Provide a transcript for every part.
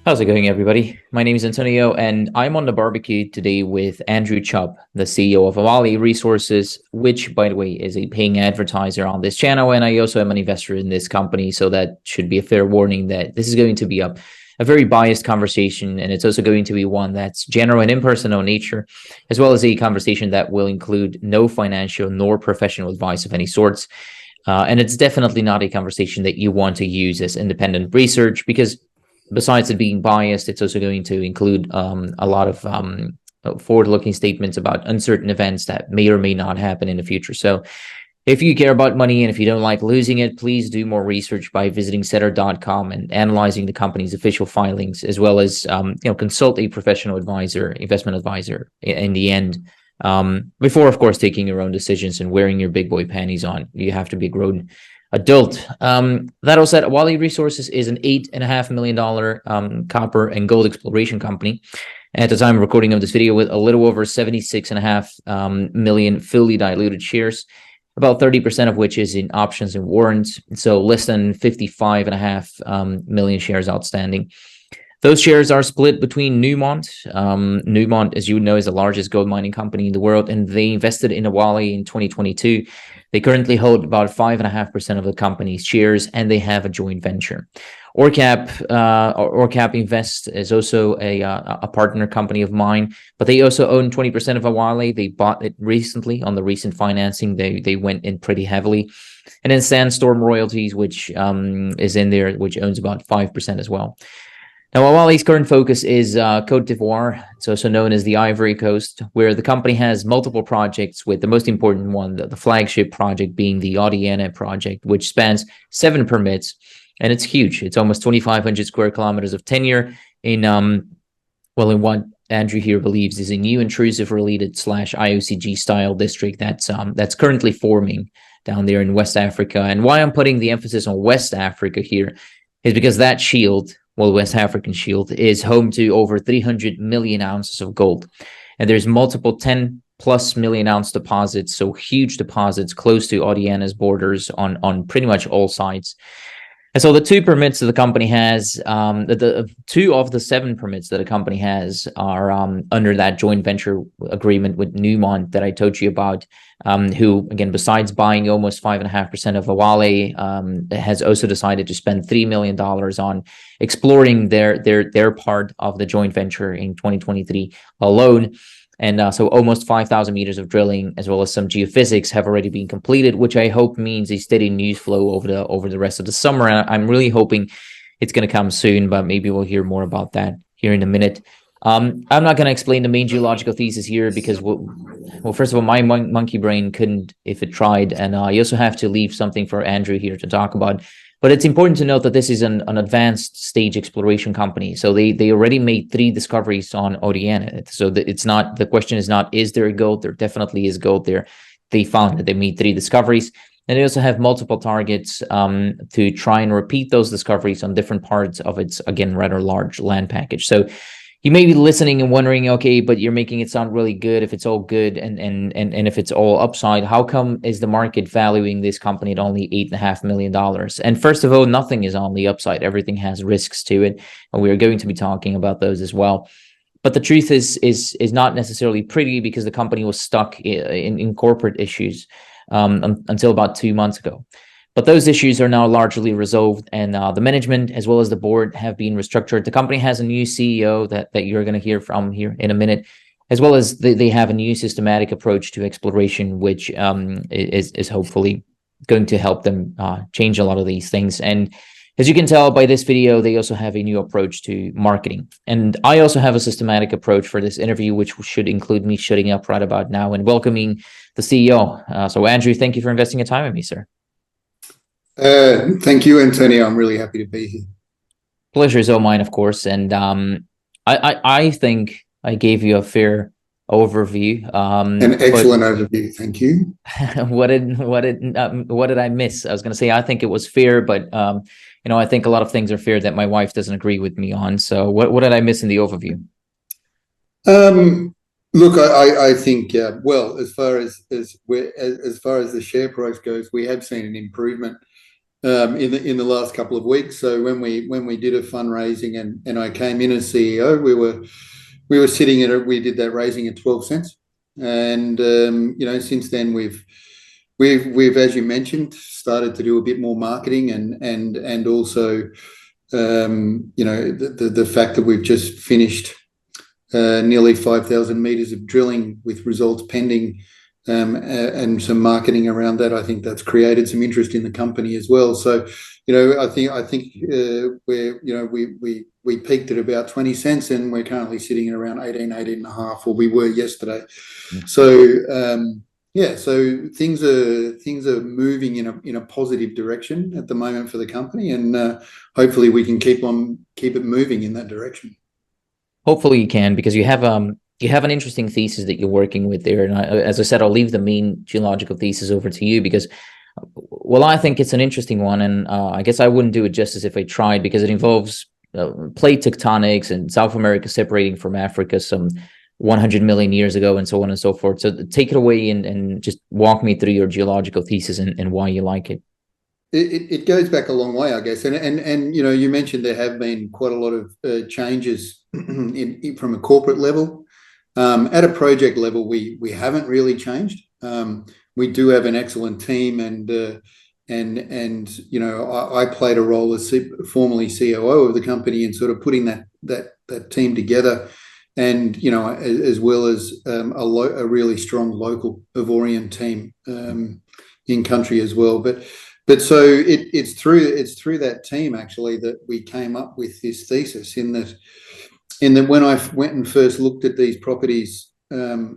How's it going, everybody? My name is Antonio, and I'm on the barbecue today with Andrew Chubb, the CEO of Awalé Resources, which, by the way, is a paying advertiser on this channel. And I also am an investor in this company, so that should be a fair warning that this is going to be a very biased conversation, and it's also going to be one that's general and impersonal in nature, as well as a conversation that will include no financial nor professional advice of any sorts. And it's definitely not a conversation that you want to use as independent research because besides it being biased, it's also going to include a lot of forward-looking statements about uncertain events that may or may not happen in the future. So if you care about money and if you don't like losing it, please do more research by visiting setter.com and analyzing the company's official filings, as well as consult a professional advisor, investment advisor in the end. Before, of course, taking your own decisions and wearing your big boy panties on. You have to be a grown adult. That all said, Awalé Resources is an $8.5 million copper and gold exploration company at the time of recording of this video, with a little over 76.5 million fully diluted shares, about 30% of which is in options and warrants, so less than 55.5 million shares outstanding. Those shares are split between Newmont. Newmont, as you know, is the largest gold mining company in the world, and they invested in Awalé in 2022. They currently hold about 5.5% of the company's shares, and they have a joint venture. Orcap Invest is also a partner company of mine, but they also own 20% of Awalé. They bought it recently on the recent financing. They went in pretty heavily. And then Sandstorm Royalties, which is in there, which owns about 5% as well. Now, Awalé's current focus is Cote d'Ivoire. It's also known as the Ivory Coast, where the company has multiple projects, with the most important one, the flagship project, being the Audiana project, which spans 7 permits, and it's huge. It's almost 2,500 square kilometers of tenure in what Andrew here believes is a new intrusive related / IOCG style district that's currently forming down there in West Africa. And why I'm putting the emphasis on West Africa here is because that shield, West African shield, is home to over 300 million ounces of gold. And there's multiple 10+ million ounce deposits, so huge deposits close to Audiana's borders on pretty much all sides. And so the 2 permits that the company has, the 2 of the 7 permits that a company has are under that joint venture agreement with Newmont that I told you about, who, again, besides buying almost 5.5% of Awalé, has also decided to spend $3 million on exploring their part of the joint venture in 2023 alone. And so almost 5,000 meters of drilling, as well as some geophysics, have already been completed, which I hope means a steady news flow over the rest of the summer. And I'm really hoping it's going to come soon, but maybe we'll hear more about that here in a minute. I'm not going to explain the main geological thesis here because, well, first of all, my monkey brain couldn't if it tried. And I also have to leave something for Andrew here to talk about. But it's important to note that this is an advanced stage exploration company. So they already made 3 discoveries on Audiana. So it's not, the question is not, is there gold? There definitely is gold there. They found that they made 3 discoveries. And they also have multiple targets to try and repeat those discoveries on different parts of its, again, rather large land package. So you may be listening and wondering, okay, but you're making it sound really good if it's all good and if it's all upside. How come is the market valuing this company at only $8.5 million? And first of all, nothing is on the upside. Everything has risks to it, and we're going to be talking about those as well. But the truth is not necessarily pretty, because the company was stuck in corporate issues until about 2 months ago. But those issues are now largely resolved, and the management as well as the board have been restructured. The company has a new CEO that you're going to hear from here in a minute, as well as they have a new systematic approach to exploration, which is hopefully going to help them change a lot of these things. And as you can tell by this video, they also have a new approach to marketing. And I also have a systematic approach for this interview, which should include me shutting up right about now and welcoming the CEO. So Andrew, thank you for investing your time with me, sir. Thank you, Antonio. I'm really happy to be here. Pleasure is all mine, of course. And I think I gave you a fair overview. An excellent overview. Thank you. What did I miss? I was going to say I think it was fair, but I think a lot of things are fair that my wife doesn't agree with me on. So what did I miss in the overview? Look, I think well, as far as the share price goes, we have seen an improvement in the last couple of weeks. So when we did a fundraising and I came in as CEO, we were sitting at we did that raising at 12 cents, and since then we've as you mentioned started to do a bit more marketing and also the fact that we've just finished nearly 5,000 meters of drilling with results pending. And some marketing around that, I think that's created some interest in the company as well. So, I think we peaked at about 20 cents, and we're currently sitting at around 18 and a half, or we were yesterday. So, so things are moving in a positive direction at the moment for the company, and hopefully we can keep it moving in that direction. Hopefully you can, because you have an interesting thesis that you're working with there. And as I said, I'll leave the main geological thesis over to you because, well, I think it's an interesting one. And I guess I wouldn't do it justice if I tried, because it involves plate tectonics and South America separating from Africa some 100 million years ago and so on and so forth. So take it away and just walk me through your geological thesis and why you like it. It goes back a long way, I guess. And you mentioned there have been quite a lot of changes from a corporate level. At a project level, we haven't really changed. We do have an excellent team, and I played a role as formerly COO of the company in sort of putting that team together, and as well as a really strong local Ivorian team in country as well. But so it's through that team actually that we came up with this thesis, in that when I went and first looked at these properties, there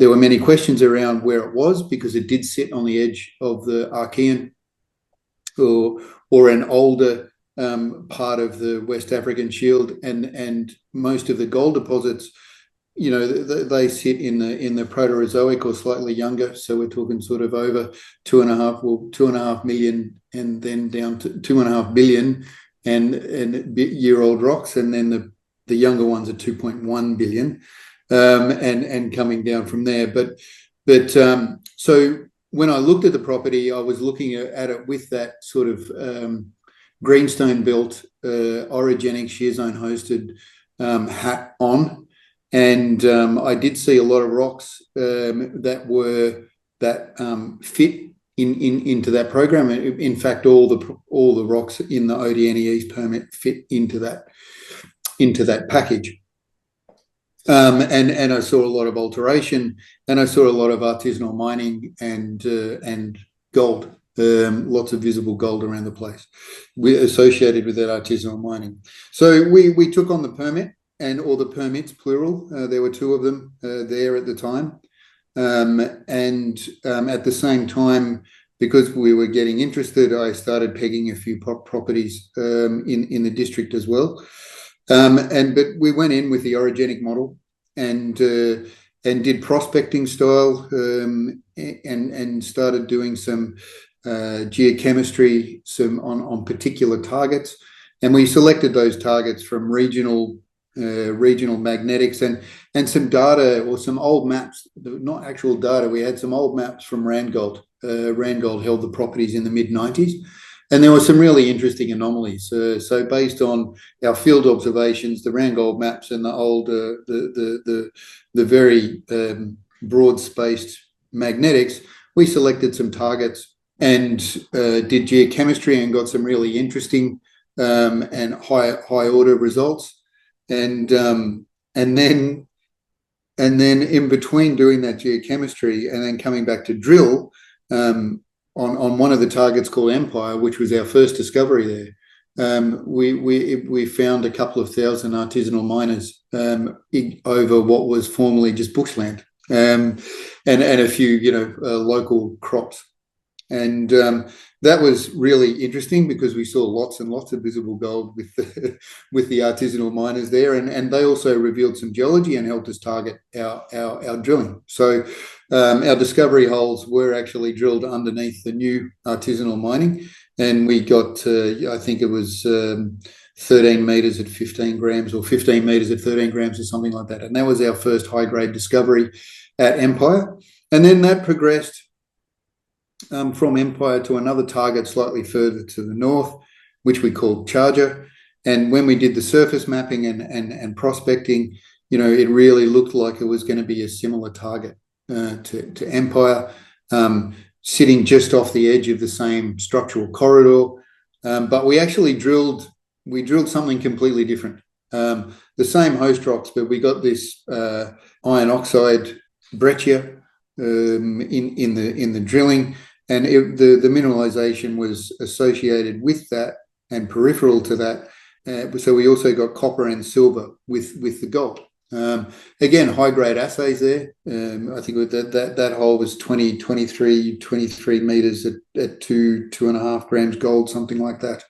were many questions around where it was, because it did sit on the edge of the Archean or an older part of the West African Shield, and most of the gold deposits, they sit in the Proterozoic or slightly younger. So we're talking sort of over 2.5 million, and then down to 2.5 billion and year-old rocks, and then the younger ones are 2.1 billion, and coming down from there. But so when I looked at the property, I was looking at it with that sort of Greenstone built orogenic shear zone hosted hat on. And I did see a lot of rocks that fit into that program. In fact, all the rocks in the ODNE East permit fit into that package. And I saw a lot of alteration, and I saw a lot of artisanal mining and gold. Lots of visible gold around the place associated with that artisanal mining. So we took on the permit, or the permits, plural. There were two of them there at the time. And at the same time, because we were getting interested, I started pegging a few properties in the district as well. But we went in with the orogenic model and did prospecting style, and started doing some geochemistry on particular targets. And we selected those targets from regional magnetics and some data, or some old maps, not actual data. We had some old maps from Randgold. Randgold held the properties in the mid-90s, and there were some really interesting anomalies. So based on our field observations, the Randgold maps, and the old the very broad-spaced magnetics, we selected some targets and did geochemistry and got some really interesting and high order results. And then in between doing that geochemistry and then coming back to drill on one of the targets called Empire, which was our first discovery there, we found a couple of thousand artisanal miners over what was formerly just bushland, and a few local crops. And that was really interesting, because we saw lots and lots of visible gold with the artisanal miners there, and they also revealed some geology and helped us target our drilling. So our discovery holes were actually drilled underneath the new artisanal mining, and we got I think it was 13 meters at 15 grams, or 15 meters at 13 grams, or something like that. And that was our first high grade discovery at Empire. And then that progressed from Empire to another target slightly further to the north, which we called Charger. And when we did the surface mapping and prospecting, it really looked like it was going to be a similar target to Empire, sitting just off the edge of the same structural corridor. But we actually drilled something completely different. The same host rocks, but we got this iron oxide breccia in the drilling, and the mineralization was associated with that and peripheral to that. So we also got copper and silver with the gold. Again, high grade assays there. I think that hole was 23 meters at 2.5 grams gold, something like that,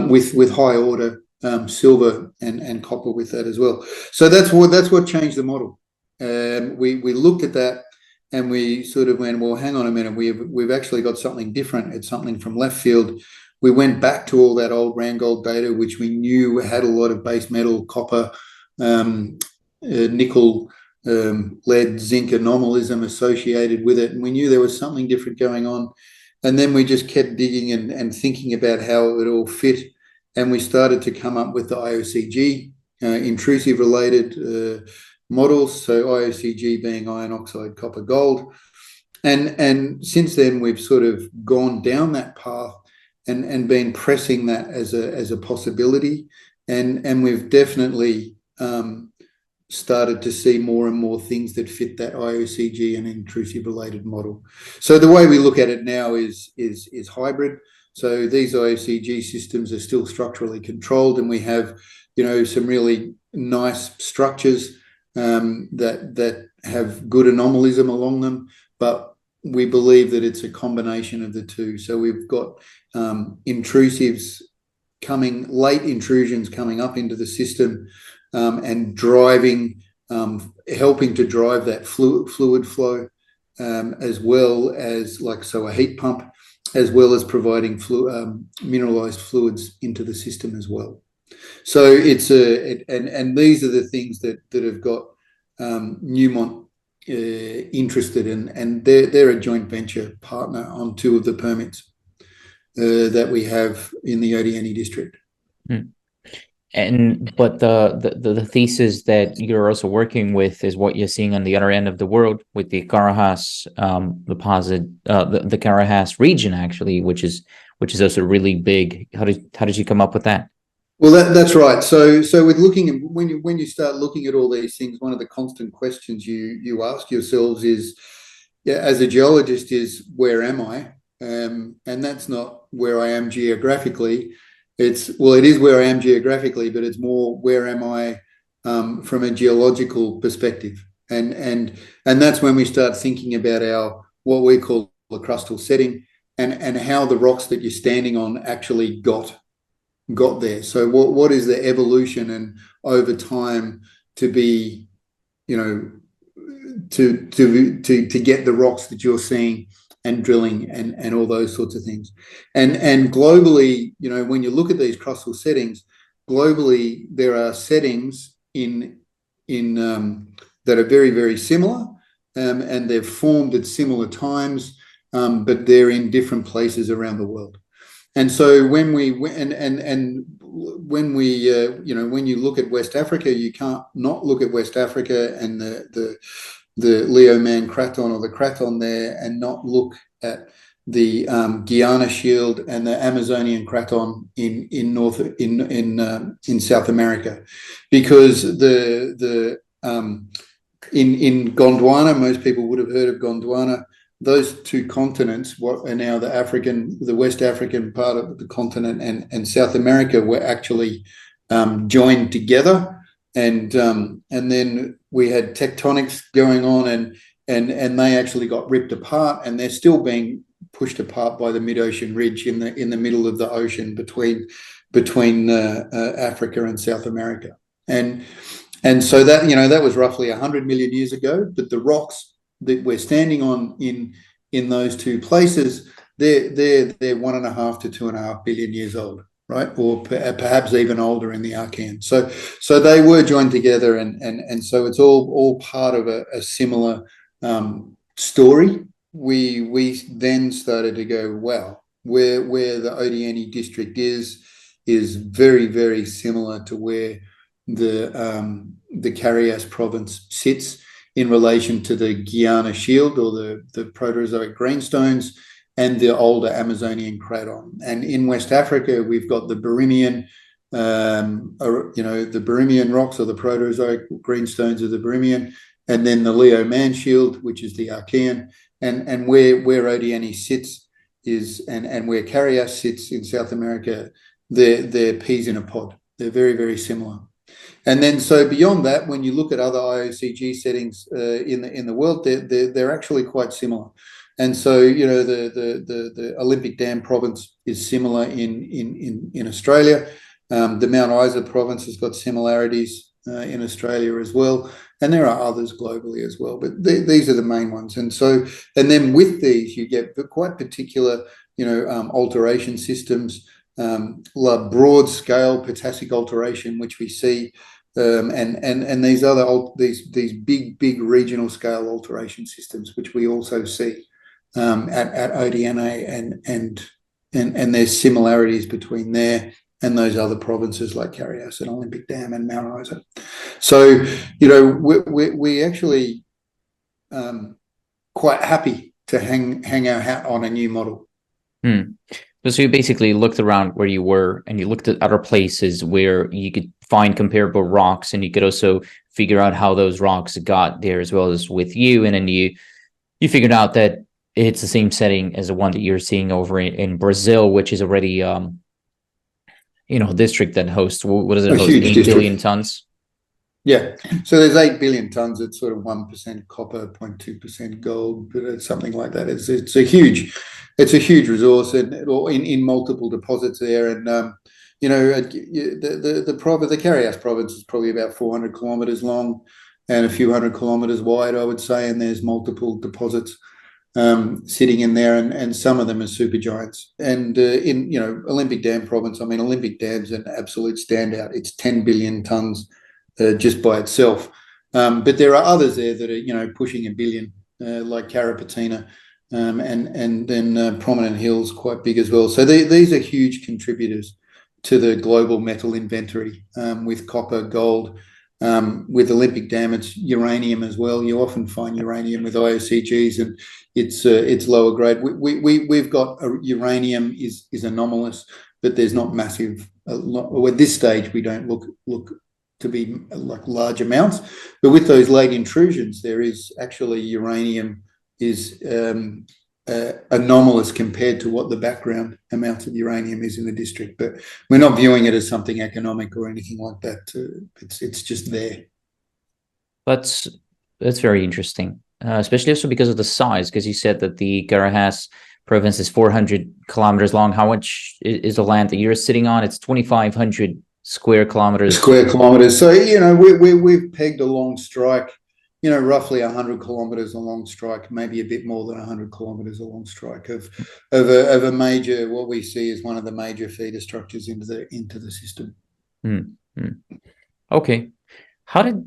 with high order silver and copper with that as well. So that's what changed the model. We looked at that and we sort of went, well, hang on a minute, we've actually got something different. It's something from left field. We went back to all that old Randgold data, which we knew had a lot of base metal, copper, nickel, lead, zinc anomalism associated with it, and we knew there was something different going on. And then we just kept digging and thinking about how it would all fit, and we started to come up with the IOCG intrusive related models. So IOCG being iron oxide, copper, gold, and since then we've sort of gone down that path and been pressing that as a possibility, and we've definitely started to see more and more things that fit that IOCG and intrusive related model. So the way we look at it now is hybrid. So these IOCG systems are still structurally controlled, and we have some really nice structures that have good anomalism along them, but we believe that it's a combination of the two. So we've got intrusives late intrusions coming up into the system, and helping to drive that fluid flow, as well as a heat pump, as well as providing mineralized fluids into the system as well. So and these are the things that have got Newmont interested in, and they're a joint venture partner on 2 of the permits that we have in the Odieni district. But the thesis that you're also working with is what you're seeing on the other end of the world with the Carajas deposit, the Carajas region actually, which is also really big. How did you come up with that? Well, that's right. So with looking at when you start looking at all these things, one of the constant questions you ask yourselves is, as a geologist, is where am I? And that's not where I am geographically. It is where I am geographically, but it's more where am I from a geological perspective, and that's when we start thinking about what we call the crustal setting, and how the rocks that you're standing on actually got there. So what is the evolution and over time to be, to get the rocks that you're seeing and drilling and all those sorts of things. And globally, when you look at these crustal settings, globally there are settings in that are very, very similar, and they've formed at similar times, but they're in different places around the world. And so when you look at West Africa, you can't not look at West Africa and the Leoman Craton or the Craton there, and not look at the Guiana Shield and the Amazonian Craton in South America, because in Gondwana, most people would have heard of Gondwana. Those 2 continents, what are now the West African part of the continent and South America, were actually joined together, and then we had tectonics going on, and they actually got ripped apart, and they're still being pushed apart by the mid-ocean ridge in the middle of the ocean between Africa and South America, and so that was roughly 100 million years ago. But the rocks that we're standing on in those 2 places, they're 1.5 to 2.5 billion years old, right? Or perhaps even older in the Archean. So they were joined together, and so it's all part of a similar story we then started to go, wow, where the Odieni district is very, very similar to where the Carajas province sits in relation to the Guiana Shield, or the Proterozoic greenstones, and the older Amazonian craton. And in West Africa, we've got the Birimian, the Birimian rocks, or the Proterozoic greenstones of the Birimian, and then the Leo Man Shield, which is the Archean. And where Odieni sits is, and where Carajas sits in South America, they're peas in a pod. They're very, very similar. And then, so beyond that, when you look at other IOCG settings in the world, they're actually quite similar. And so, the Olympic Dam province is similar in Australia. The Mount Isa province has got similarities in Australia as well, and there are others globally as well. But these are the main ones. And so, and then with these, you get quite particular, alteration systems. Broad scale potassic alteration, which we see, and these other these big regional scale alteration systems, which we also see at Odieni, and there's similarities between there and those other provinces like Carajas and Olympic Dam and Mount Isa. So we actually quite happy to hang our hat on a new model. So you basically looked around where you were, and you looked at other places where you could find comparable rocks, and you could also figure out how those rocks got there as well as with you. And then you figured out that it's the same setting as the one that you're seeing over in Brazil, which is already a district that hosts, what does it host? 8 billion tons. Yeah, so there's 8 billion tons. It's sort of 1% copper, 0.2% gold, but it's something like that. It's a huge resource, and in multiple deposits there. And the Carajas province is probably about 400 kilometers long and a few hundred kilometers wide, I would say. And there's multiple deposits sitting in there, and some of them are supergiants. And in Olympic Dam province, I mean, Olympic Dam's an absolute standout. It's 10 billion tons. Just by itself, but there are others there that are pushing 1 billion, like Carapatina, and then Prominent Hill's quite big as well. So these are huge contributors to the global metal inventory, with copper, gold. With Olympic Dam, it's uranium as well. You often find uranium with IOCGs, and it's lower grade. We've got uranium is anomalous, but there's not massive. At this stage, we don't look to be like large amounts, but with those late intrusions, there is actually uranium is anomalous compared to what the background amount of uranium is in the district. But we're not viewing it as something economic or anything like that. It's just there. That's very interesting, especially also because of the size. Because you said that the Carajas province is 400 kilometers long. How much is the land that you're sitting on? It's 2,500 square kilometers. So we've pegged a long strike, roughly 100 kilometers along strike, maybe a bit more than 100 kilometers along strike of a major, what we see as one of the major feeder structures into the system. Okay, how did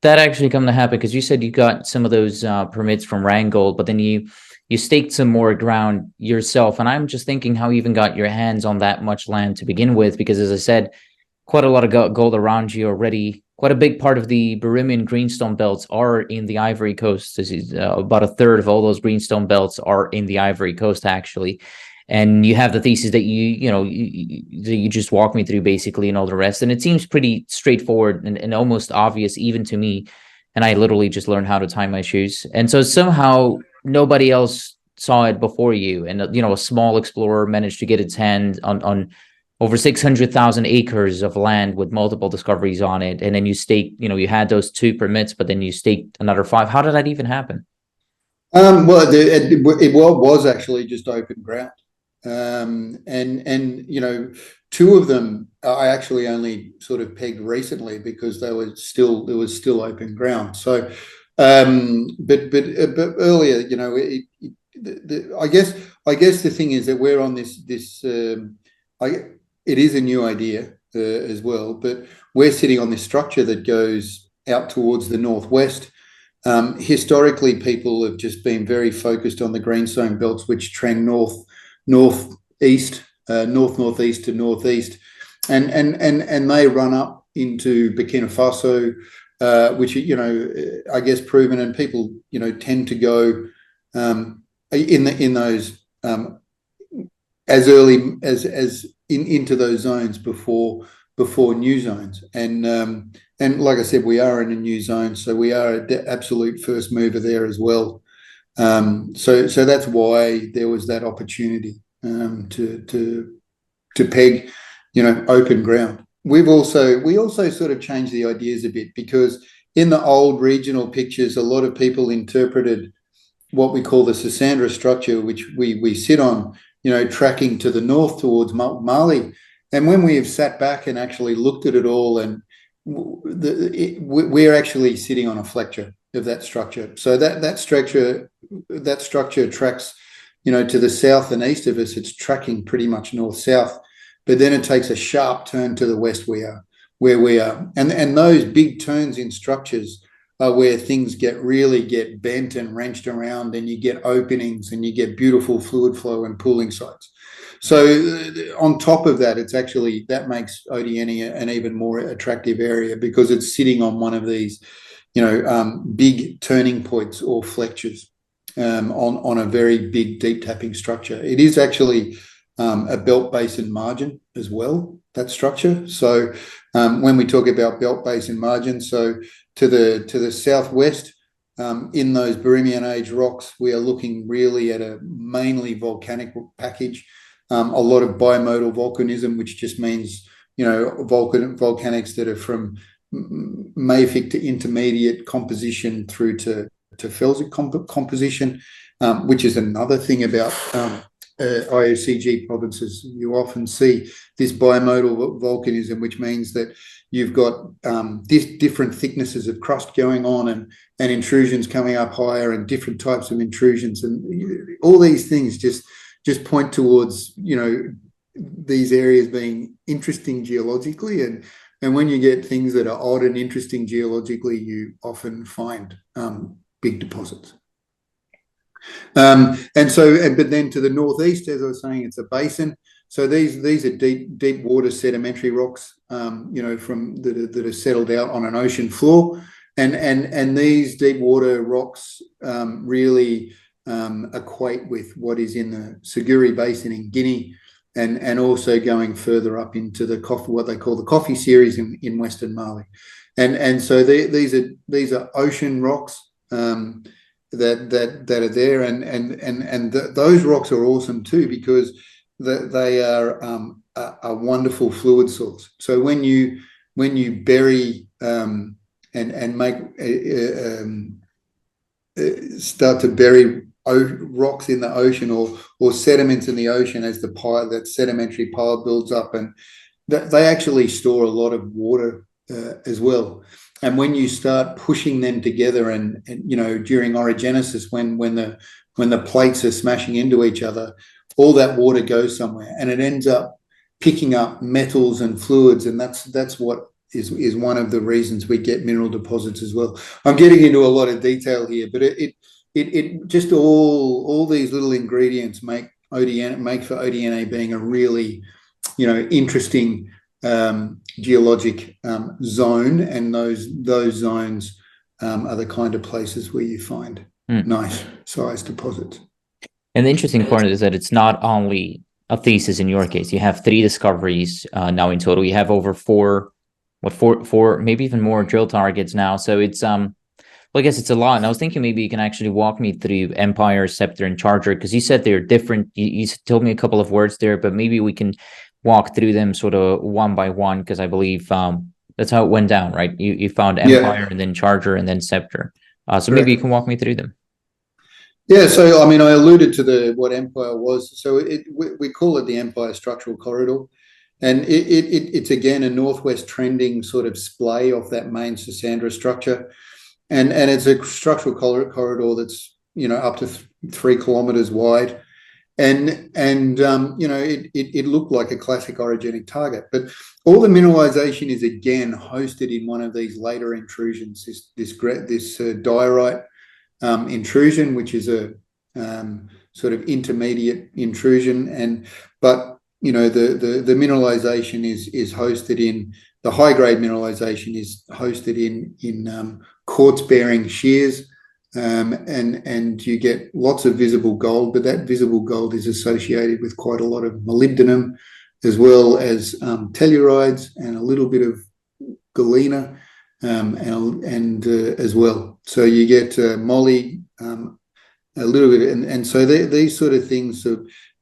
that actually come to happen? Because you said you got some of those permits from Randgold, but then you staked some more ground yourself, and I'm just thinking how you even got your hands on that much land to begin with, because as I said, quite a lot of gold around you already. Quite a big part of the Birimian greenstone belts are in the Ivory Coast. This is about a third of all those greenstone belts are in the Ivory Coast, actually. And you have the thesis that you just walked me through, basically, and all the rest. And it seems pretty straightforward and almost obvious, even to me. And I literally just learned how to tie my shoes. And so somehow nobody else saw it before you. And, a small explorer managed to get its hand on over 600,000 acres of land with multiple discoveries on it. And then you staked, you had those 2 permits, but then you staked another 5. How did that even happen? Well, it was actually just open ground. And 2 of them I actually only sort of pegged recently because there was still open ground. So, but earlier, I guess the thing is that we're on this it is a new idea as well, but we're sitting on this structure that goes out towards the northwest, Historically, people have just been very focused on the Greenstone belts, which trend northeast to northeast, and they run up into Burkina Faso, which I guess proven, and people tend to go in those as early as into those zones before new zones, and like I said, we are in a new zone, so we are an absolute first mover there as well. So that's why there was that opportunity to peg, open ground. We also sort of changed the ideas a bit, because in the old regional pictures, a lot of people interpreted what we call the Sasandra structure, which we sit on, tracking to the north towards Mali. And when we have sat back and actually looked at it all, and we're actually sitting on a flexure of that structure. So that structure tracks, to the south and east of us. It's tracking pretty much north-south, but then it takes a sharp turn to the west where we are. And those big turns in structures are where things really get bent and wrenched around, and you get openings and you get beautiful fluid flow and pooling sites. So on top of that, that makes Odiene an even more attractive area, because it's sitting on one of these, big turning points or flexures on a very big deep tapping structure. It is actually a belt basin margin as well, that structure. So when we talk about belt basin margin, so to the southwest, in those Birimian age rocks, we are looking really at a mainly volcanic package. A lot of bimodal volcanism, which just means, volcanics that are from mafic to intermediate composition through to felsic composition, which is another thing about IOCG provinces. You often see this bimodal volcanism, which means that you've got different thicknesses of crust going on, and intrusions coming up higher, and different types of intrusions, and all these things just point towards these areas being interesting geologically, and when you get things that are odd and interesting geologically, you often find big deposits. But then to the northeast, as I was saying, it's a basin. So these are deep water sedimentary rocks, from that are settled out on an ocean floor, and these deep water rocks really equate with what is in the Seguri Basin in Guinea, and also going further up into what they call the Coffee series in Western Mali, and so these are ocean rocks that are there, and those rocks are awesome too, because they are a wonderful fluid source. So when you bury and make start to bury rocks in the ocean, or sediments in the ocean, as that sedimentary pile builds up, and they actually store a lot of water as well. And when you start pushing them together, and during orogenesis, when the plates are smashing into each other, all that water goes somewhere, and it ends up picking up metals and fluids, and that's what is one of the reasons we get mineral deposits as well. I'm getting into a lot of detail here, but it just all these little ingredients make for Odiene being a really interesting geologic zone, and those zones are the kind of places where you find nice sized deposits. And the interesting part is that it's not only a thesis in your case. You have 3 discoveries now in total. You have over four, maybe even more drill targets now. So it's well, I guess it's a lot. And I was thinking maybe you can actually walk me through Empire, Scepter, and Charger, because you said they're different. You told me a couple of words there, but maybe we can walk through them sort of one by one, because I believe that's how it went down, right? You found Empire, and then Charger, and then Scepter. So maybe you can walk me through them. Yeah, so I mean, I alluded to what Empire was. So we call it the Empire Structural Corridor, and it's again a northwest trending sort of splay off that main Sasandra structure, and it's a structural corridor that's up to 3 kilometers wide, It looked like a classic orogenic target, but all the mineralization is again hosted in one of these later intrusions. This diorite intrusion, which is a sort of intermediate intrusion, but the mineralization is hosted in the high grade mineralization is hosted in quartz bearing shears. And you get lots of visible gold, but that visible gold is associated with quite a lot of molybdenum, as well as tellurides and a little bit of galena, and as well. So you get moly, a little bit, and so these sort of things.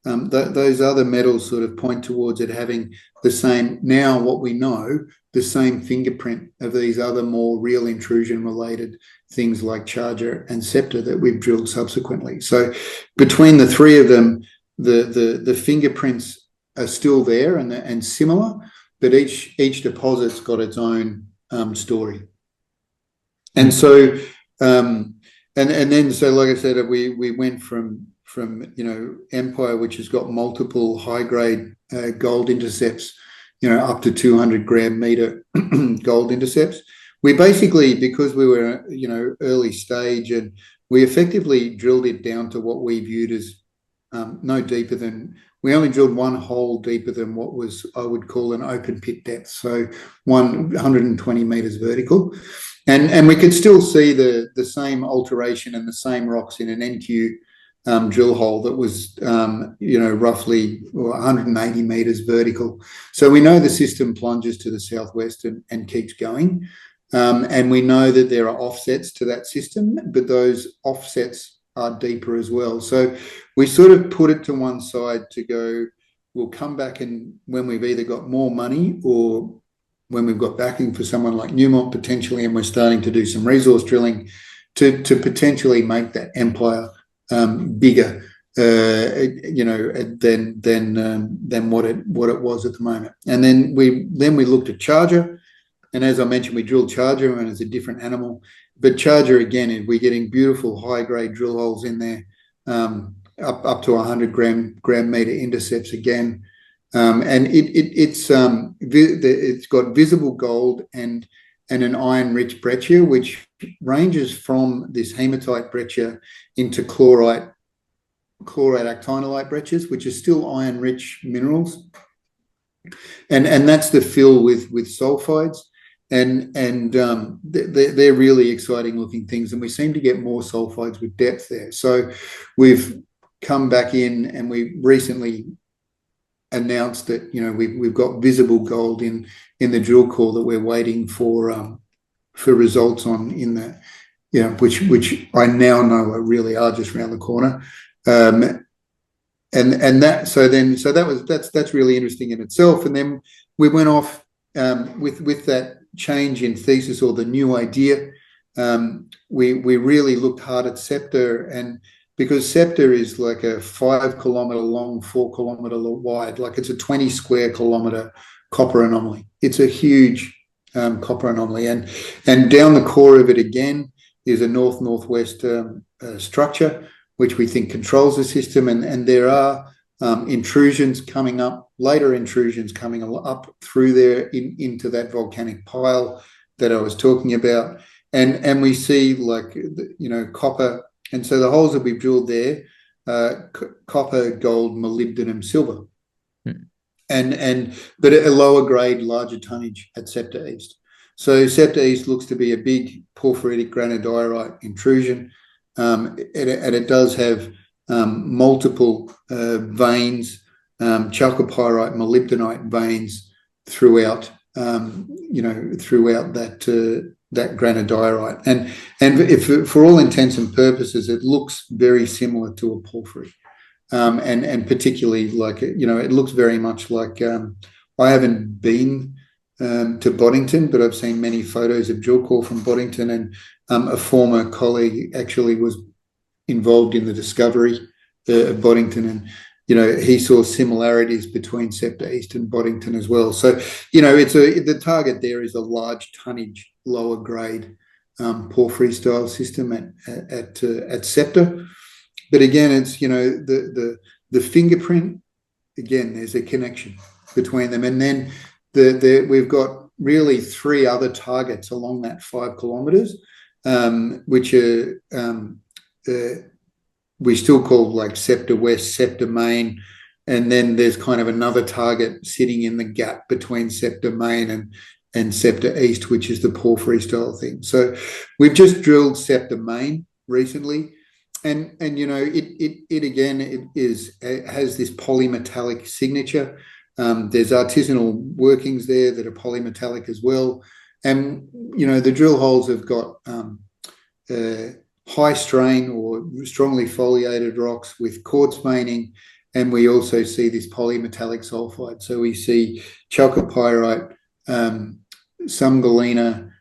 Those other metals sort of point towards it having the same. Now, what we know, the same fingerprint of these other more real intrusion related things like Charger and Scepter that we've drilled subsequently. So between the three of them, the fingerprints are still there and similar, but each deposit's got its own story. And so then like I said, we went from Empire, which has got multiple high grade gold intercepts, up to 200 gram meter gold intercepts. We basically, because we were, early stage, and we effectively drilled it down to what we viewed as no deeper than, we only drilled one hole deeper than what was, I would call, an open pit depth. So 120 meters vertical. And we could still see the same alteration and the same rocks in an NQ drill hole that was, roughly 180 meters vertical. So we know the system plunges to the southwest and keeps going. And we know that there are offsets to that system, but those offsets are deeper as well. So we sort of put it to one side to go, we'll come back and when we've either got more money or when we've got backing for someone like Newmont potentially, and we're starting to do some resource drilling to potentially make that Empire bigger, than what it was at the moment. And then we looked at Charger, and as I mentioned, we drilled Charger, and it's a different animal. But Charger again, we're getting beautiful high grade drill holes in there, up to 100 gram meter intercepts again, and it's got visible gold and an iron rich breccia, which ranges from this hematite breccia into chlorite actinolite breccias, which are still iron rich minerals, and that's the fill with sulfides, and they're really exciting looking things, and we seem to get more sulfides with depth there. So we've come back in, and we recently announced that we've got visible gold in the drill core that we're waiting for results on in that, which I now know really are just around the corner, and that's really interesting in itself. And then we went off with that change in thesis, or the new idea. We really looked hard at Scepter, and because Scepter is like a 5 kilometer long, 4 kilometer wide, like it's a 20 square kilometer copper anomaly. It's a huge copper anomaly, and down the core of it again is a northwest structure which we think controls the system, and there are intrusions coming up, later intrusions coming up through there into that volcanic pile that I was talking about, and we see copper. And so the holes that we've drilled there, copper, gold, molybdenum, silver, but at a lower grade, larger tonnage at Scepter East. So Scepter East looks to be a big porphyritic granodiorite intrusion, and it does have multiple veins, chalcopyrite, molybdenite veins throughout, throughout that granodiorite, and if for all intents and purposes, it looks very similar to a porphyry, and particularly it looks very much like. I haven't been to Boddington, but I've seen many photos of drill core from Boddington, and a former colleague actually was involved in the discovery of Boddington, and he saw similarities between Scepter East and Boddington as well. So the target there is a large tonnage, lower grade porphyry style system at Scepter, but again it's the the fingerprint, again, there's a connection between them. And then we've got really 3 other targets along that 5 kilometers, which are we still call like Scepter West, Scepter Main, and then there's kind of another target sitting in the gap between Scepter Main and Scepter East, which is the porphyry style thing. So we've just drilled Scepter Main recently, and it again has this polymetallic signature. There's artisanal workings there that are polymetallic as well, and the drill holes have got high strain or strongly foliated rocks with quartz veining, and we also see this polymetallic sulfide. So we see chalcopyrite, some galena,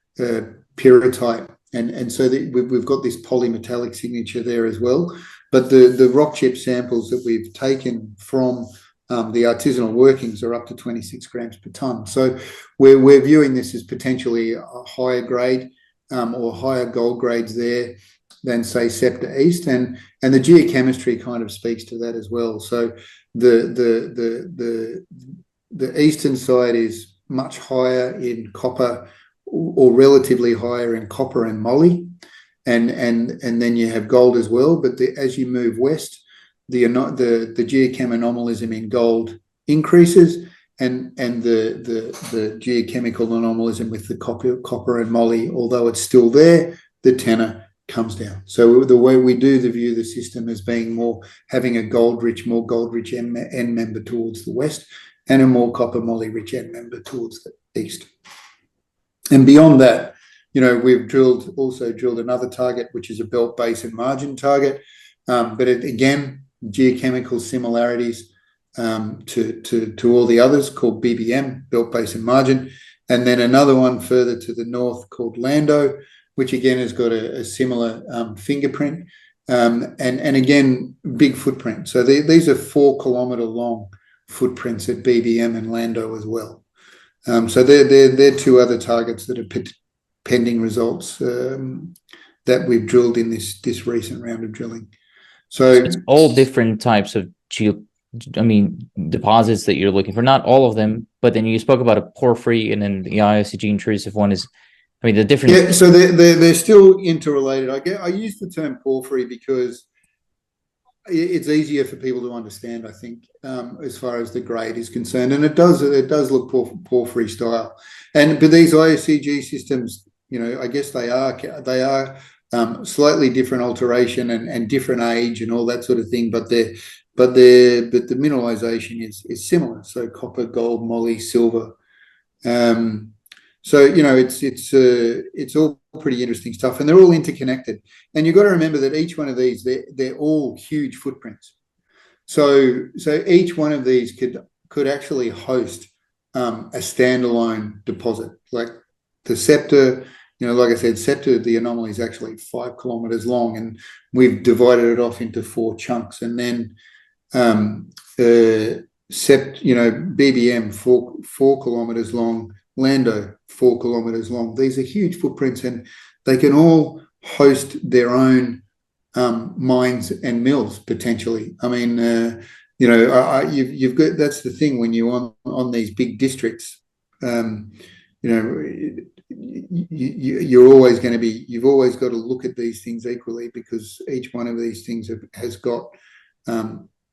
pyrrhotite, and so we've got this polymetallic signature there as well. But the rock chip samples that we've taken from the artisanal workings are up to 26 grams per tonne. So we're viewing this as potentially a higher grade or higher gold grades there than, say, Scepter East, and the geochemistry kind of speaks to that as well. So the eastern side is much higher in copper, or relatively higher in copper and moly, and then you have gold as well. But as you move west, the geochem anomalism in gold increases, and the geochemical anomalism with the copper and moly, although it's still there, the tenor comes down. So the way we do view the system as being more having a more gold rich end member towards the west, and a more copper moly rich end member towards the east. And beyond that, we've also drilled another target, which is a belt basin margin target, but again, geochemical similarities to all the others, called BBM, belt basin margin, and then another one further to the north called Lando, which again has got a similar fingerprint, and again, big footprint. So these are 4 kilometre long footprints at BBM and Lando as well. So they're 2 other targets that are pending results that we've drilled in this recent round of drilling. So it's all different types of deposits that you're looking for. Not all of them, but then you spoke about a porphyry, and then the IOCG intrusive one is. The different. Yeah, so they're still interrelated. I use the term porphyry because it's easier for people to understand, I think, as far as the grade is concerned, and it does look porphyry style. But these IOCG systems, I guess they are slightly different alteration and different age and all that sort of thing. But the mineralization is similar. So copper, gold, moly, silver. So it's all pretty interesting stuff, and they're all interconnected. And you've got to remember that each one of these, they're all huge footprints. So each one of these could actually host a standalone deposit. Like the Scepter, like I said, Scepter, the anomaly is actually 5 kilometers long, and we've divided it off into 4 chunks. And then BBM 4 kilometers long, Lando 4 kilometers long. These are huge footprints, and they can all host their own mines and mills potentially. You've got, that's the thing when you're on these big districts. You're always going to be. You've always got to look at these things equally, because each one of these things has got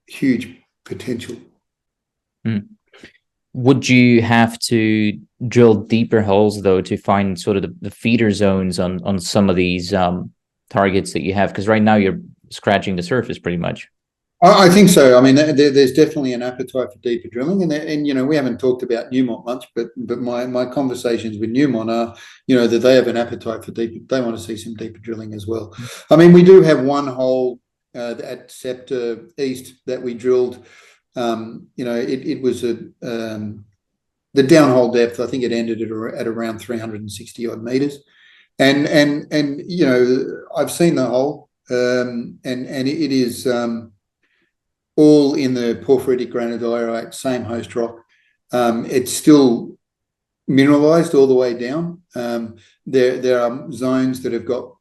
huge potential. Mm. Would you have to drill deeper holes, though, to find sort of the feeder zones on some of these targets that you have? Because right now you're scratching the surface pretty much. I think so. There's definitely an appetite for deeper drilling, and we haven't talked about Newmont much, but my conversations with Newmont are, that they have an appetite for deeper. They want to see some deeper drilling as well. We do have one hole at Scepter East that we drilled. It was the downhole depth. I think it ended at around 360 odd meters, and I've seen the hole, and it is all in the porphyritic granodiorite, same host rock. It's still mineralized all the way down. There are zones that have got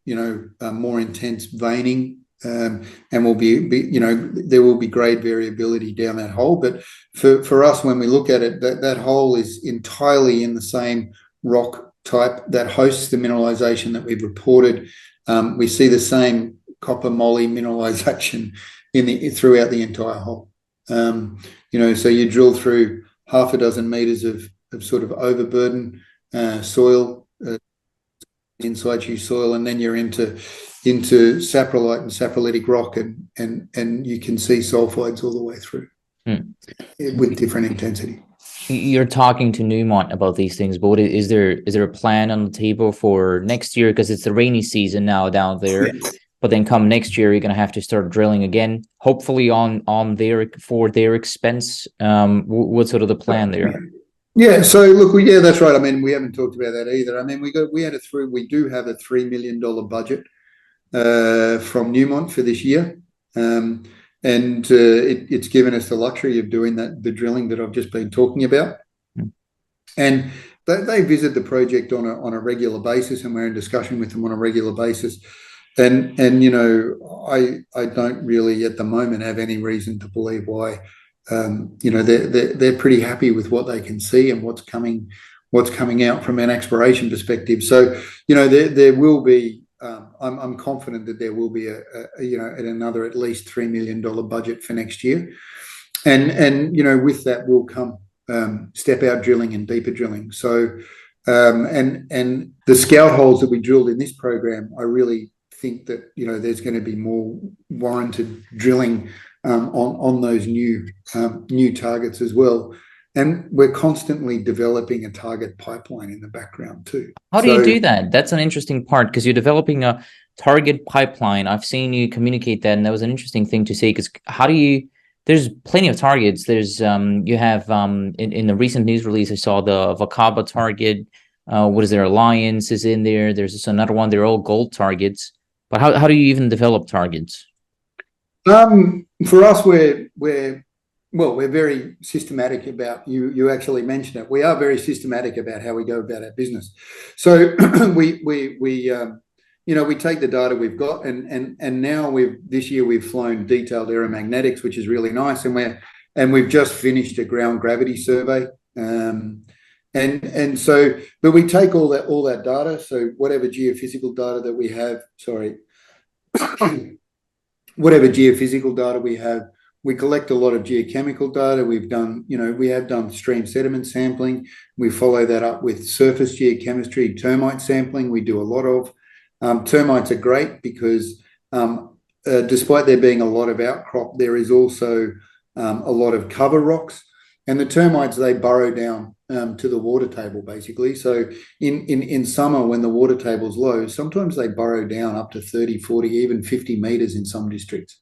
more intense veining and will there will be grade variability down that hole. But for us, when we look at it, that hole is entirely in the same rock type that hosts the mineralization that we've reported. We see the same copper moly mineralization throughout the entire hole. So you drill through half a dozen meters of sort of overburden soil, in situ soil, and then you're into saprolite and saprolitic rock, and you can see sulfides all the way through with different intensity. You're talking to Newmont about these things, but is there a plan on the table for next year? Because it's the rainy season now down there, but then come next year, you're going to have to start drilling again, hopefully for their expense. What's sort of the plan there? Yeah, so look, that's right. I mean, we haven't talked about that either. I mean, we do have a $3 million budget from Newmont for this year, and it's given us the luxury of doing the drilling that I've just been talking about. And they visit the project on a regular basis, and we're in discussion with them on a regular basis. And I don't really at the moment have any reason to believe why. They're pretty happy with what they can see and what's coming out from an exploration perspective. So there will be. I'm confident that there will be another at least $3 million budget for next year, and with that will come step out drilling and deeper drilling. So and the scout holes that we drilled in this program, I really think that there's going to be more warranted drilling on those new targets as well. And we're constantly developing a target pipeline in the background too. How do you do that? That's an interesting part, because you're developing a target pipeline. I've seen you communicate that, and that was an interesting thing to say, because there's plenty of targets. There's you have in the recent news release, I saw the Vakaba target. What is there? Alliance is in there. There's another one. They're all gold targets. But how do you even develop targets? For us, we're very systematic about, you actually mentioned it. We are very systematic about how we go about our business. So we take the data we've got, and now this year we've flown detailed aeromagnetics, which is really nice, and we've just finished a ground gravity survey. And so, but we take all that data. So whatever geophysical data that we have, whatever geophysical data we have, we collect a lot of geochemical data. We have done stream sediment sampling. We follow that up with surface geochemistry, termite sampling. We do a lot of termites are great because despite there being a lot of outcrop, there is also a lot of cover rocks, and the termites, they burrow down to the water table basically. So in summer, when the water table's low, sometimes they burrow down up to 30, 40, even 50 meters in some districts.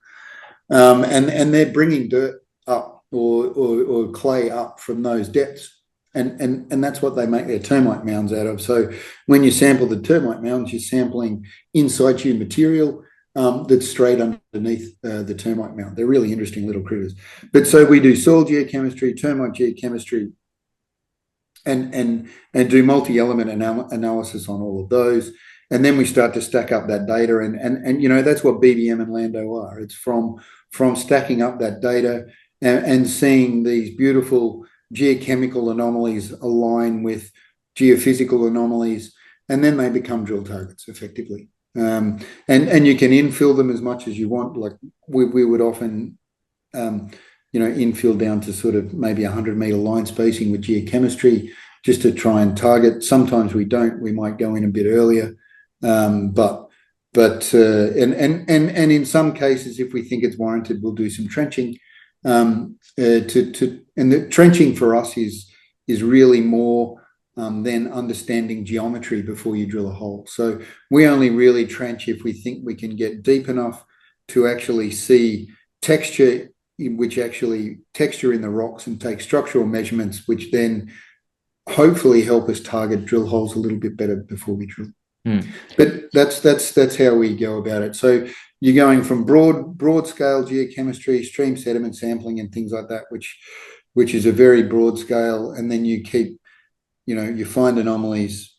And they're bringing dirt up or clay up from those depths. And that's what they make their termite mounds out of. So when you sample the termite mounds, you're sampling in situ material that's straight underneath the termite mound. They're really interesting little critters. But so we do soil geochemistry, termite geochemistry, and do multi-element analysis on all of those. And then we start to stack up that data, and that's what BBM and Lando are. It's from stacking up that data and seeing these beautiful geochemical anomalies align with geophysical anomalies, and then they become drill targets effectively. And you can infill them as much as you want. Like we would often infill down to sort of maybe 100-meter line spacing with geochemistry just to try and target. Sometimes we don't. We might go in a bit earlier. But in some cases, if we think it's warranted, we'll do some trenching. And the trenching for us is really more than understanding geometry before you drill a hole. So we only really trench if we think we can get deep enough to actually see texture in the rocks and take structural measurements, which then hopefully help us target drill holes a little bit better before we drill. But that's how we go about it. So you're going from broad scale geochemistry, stream sediment sampling, and things like that, which is a very broad scale, and then you keep, you find anomalies,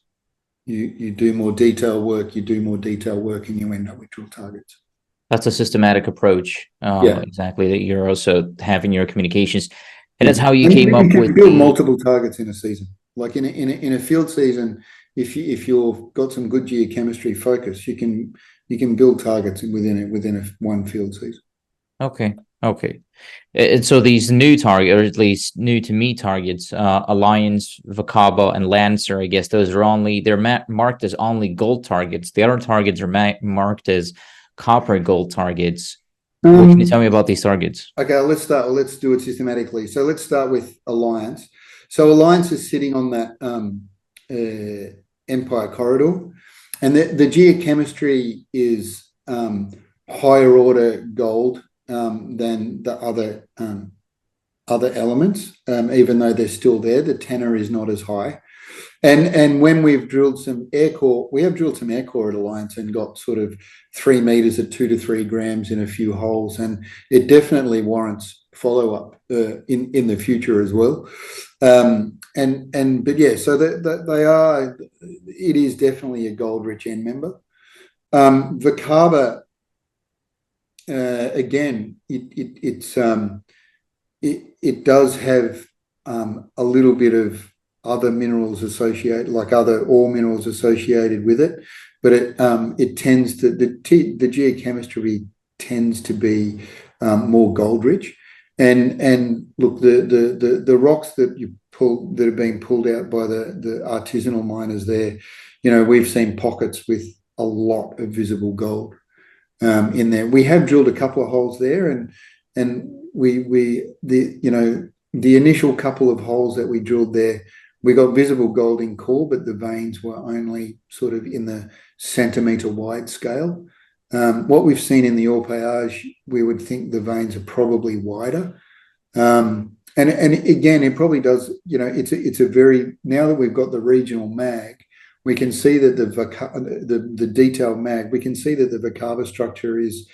you do more detailed work, and you end up with drill targets. That's a systematic approach, exactly, that you're also having your communications. And that's how you came up with build multiple targets in a season. Like in a field season, if you've got some good geochemistry focus, you can build targets within one field season. Okay. And so these new targets, or at least new to me targets, Alliance, Vakaba, and Lancer, I guess they're marked as only gold targets. The other targets are marked as copper gold targets. What can you tell me about these targets? Okay, let's do it systematically. So let's start with Alliance. So Alliance is sitting on that Empire corridor, and the geochemistry is higher order gold than the other elements, even though they're still there. The tenor is not as high. And when we've drilled some air core, we have drilled some air core at Alliance and got sort of 3 meters at 2 to 3 grams in a few holes, and it definitely warrants follow up in the future as well. But yeah, so it is definitely a gold rich end member. Vakaba, again, it does have a little bit of other minerals associated, like other ore minerals associated with it, but it tends to the geochemistry tends to be more gold rich, and look, the rocks that are being pulled out by the artisanal miners there, we've seen pockets with a lot of visible gold in there. We have drilled a couple of holes there, and the initial couple of holes that we drilled there, we got visible gold in core, but the veins were only sort of in the centimetre wide scale. What we've seen in the ore paillage, we would think the veins are probably wider. And again, it probably does, it's a very, now that we've got the regional mag, we can see that the detailed mag, we can see that the Vakaba structure is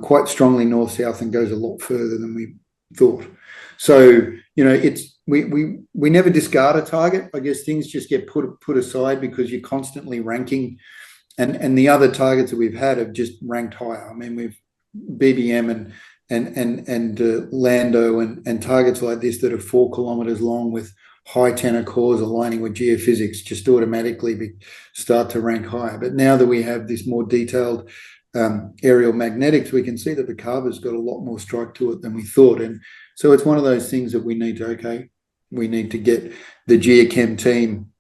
quite strongly north-south and goes a lot further than we thought. So, we never discard a target. I guess things just get put aside because you're constantly ranking, and the other targets that we've had have just ranked higher. I mean, we've BBM and Lando and targets like this that are 4 kilometers long with high tenor cores aligning with geophysics just automatically start to rank higher. But now that we have this more detailed aerial magnetics, we can see that the Vakaba's got a lot more strike to it than we thought. And so it's one of those things that we need to get the geochem team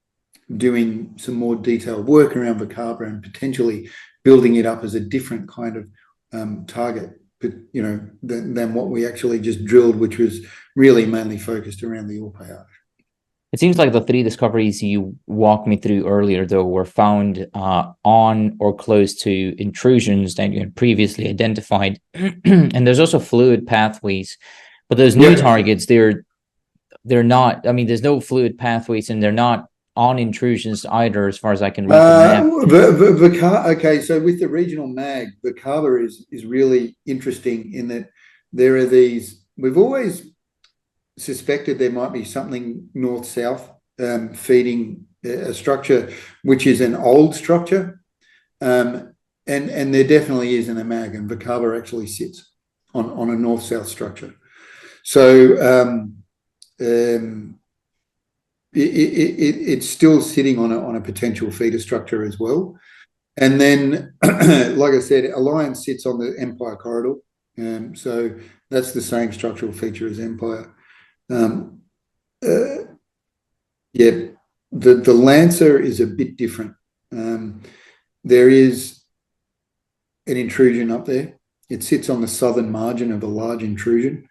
doing some more detailed work around Vakaba and potentially building it up as a different kind of target, but than what we actually just drilled, which was really mainly focused around the ore paillage. It seems like the 3 discoveries you walked me through earlier, though, were found on or close to intrusions that you had previously identified. And there's also fluid pathways, but those new targets, they're not. I mean, there's no fluid pathways, and they're not on intrusions either, as far as I can read the map. Okay, so with the regional mag, Vakaba is really interesting in that there are these. We've always suspected there might be something north-south feeding a structure which is an old structure, and there definitely is in a mag, and Vakaba actually sits on a north-south structure. So it's still sitting on a potential feeder structure as well. And then, like I said, Alliance sits on the Empire corridor, so that's the same structural feature as Empire. The Lancer is a bit different. There is an intrusion up there. It sits on the southern margin of a large intrusion,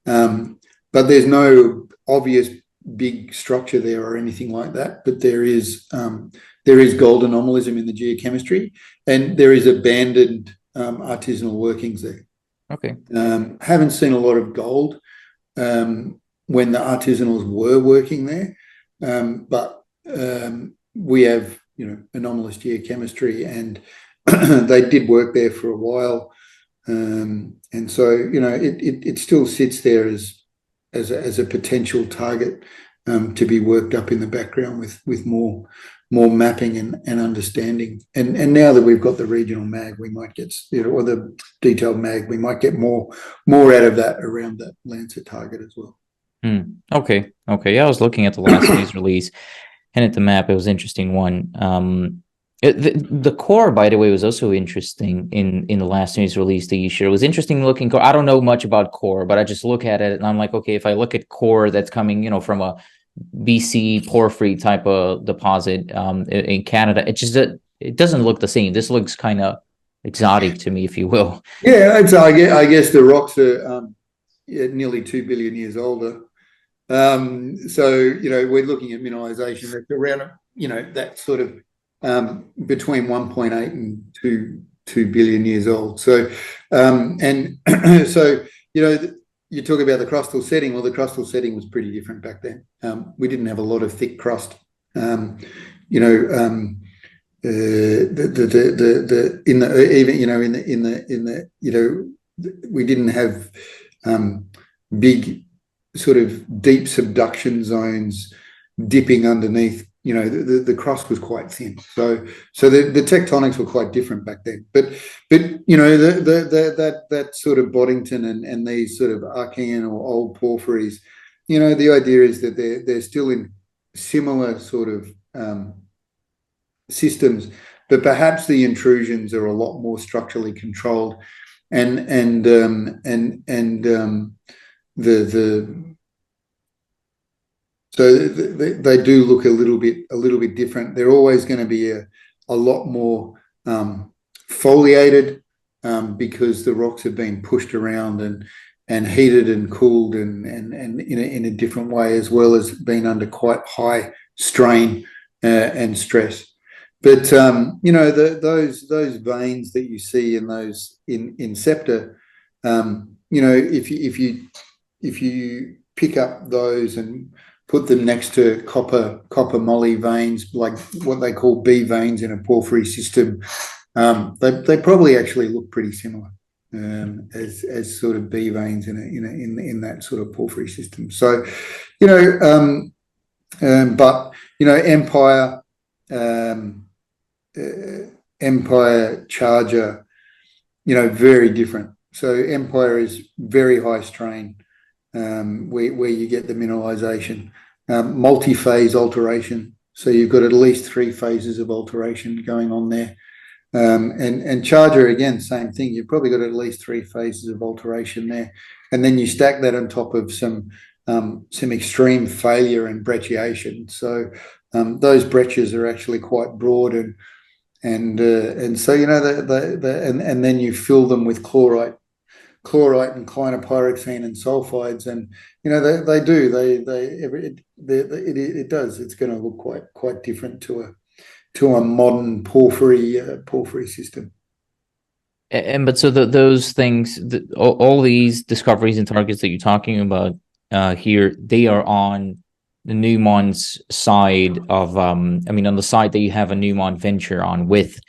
but there's no obvious big structure there or anything like that. But there is gold anomalism in the geochemistry, and there is abandoned artisanal workings there. Okay. Haven't seen a lot of gold when the artisanals were working there, but we have anomalous geochemistry, and they did work there for a while, and so it still sits there as a potential target to be worked up in the background with more mapping and understanding. And now that we've got the regional mag, we might get, or the detailed mag, we might get more out of that around that Lancet target as well. Okay. Yeah, I was looking at the last news release and at the map. It was an interesting one. The core, by the way, was also interesting in the last news release that you shared. It was interesting looking core. I don't know much about core, but I just look at it and I'm like, okay, if I look at core that's coming, from a BC porphyry type of deposit in Canada, it doesn't look the same. This looks kind of exotic to me, if you will. Yeah, I guess the rocks are nearly 2 billion years older. So we're looking at mineralization that's around that sort of between 1.8 and 2 billion years old. So and so you talk about the crustal setting. Well, the crustal setting was pretty different back then. We didn't have a lot of thick crust. We didn't have big sort of deep subduction zones dipping underneath. The crust was quite thin, so the tectonics were quite different back then. But that sort of Boddington and these sort of Archean or old porphyries, the idea is that they're still in similar sort of systems, but perhaps the intrusions are a lot more structurally controlled, and so they do look a little bit different. They're always going to be a lot more foliated because the rocks have been pushed around and heated and cooled and in a different way, as well as being under quite high strain and stress. But those veins that you see in those in Scepter, if you pick up those and put them next to copper moly veins, like what they call B veins in a porphyry system, they probably actually look pretty similar as sort of B veins in that sort of porphyry system. So, but Empire, Charger, very different. So Empire is very high strain, where you get the mineralization, multi-phase alteration. So you've got at least 3 phases of alteration going on there. And Charger, again, same thing. You've probably got at least 3 phases of alteration there. And then you stack that on top of some extreme failure and brecciation. So those breccias are actually quite broad, and so and then you fill them with chlorite and clinopyroxene and sulfides, and it does. It's going to look quite different to a modern porphyry system. But so those things, all these discoveries and targets that you're talking about here, they are on the Newmont's side of on the side that you have a Newmont venture on with,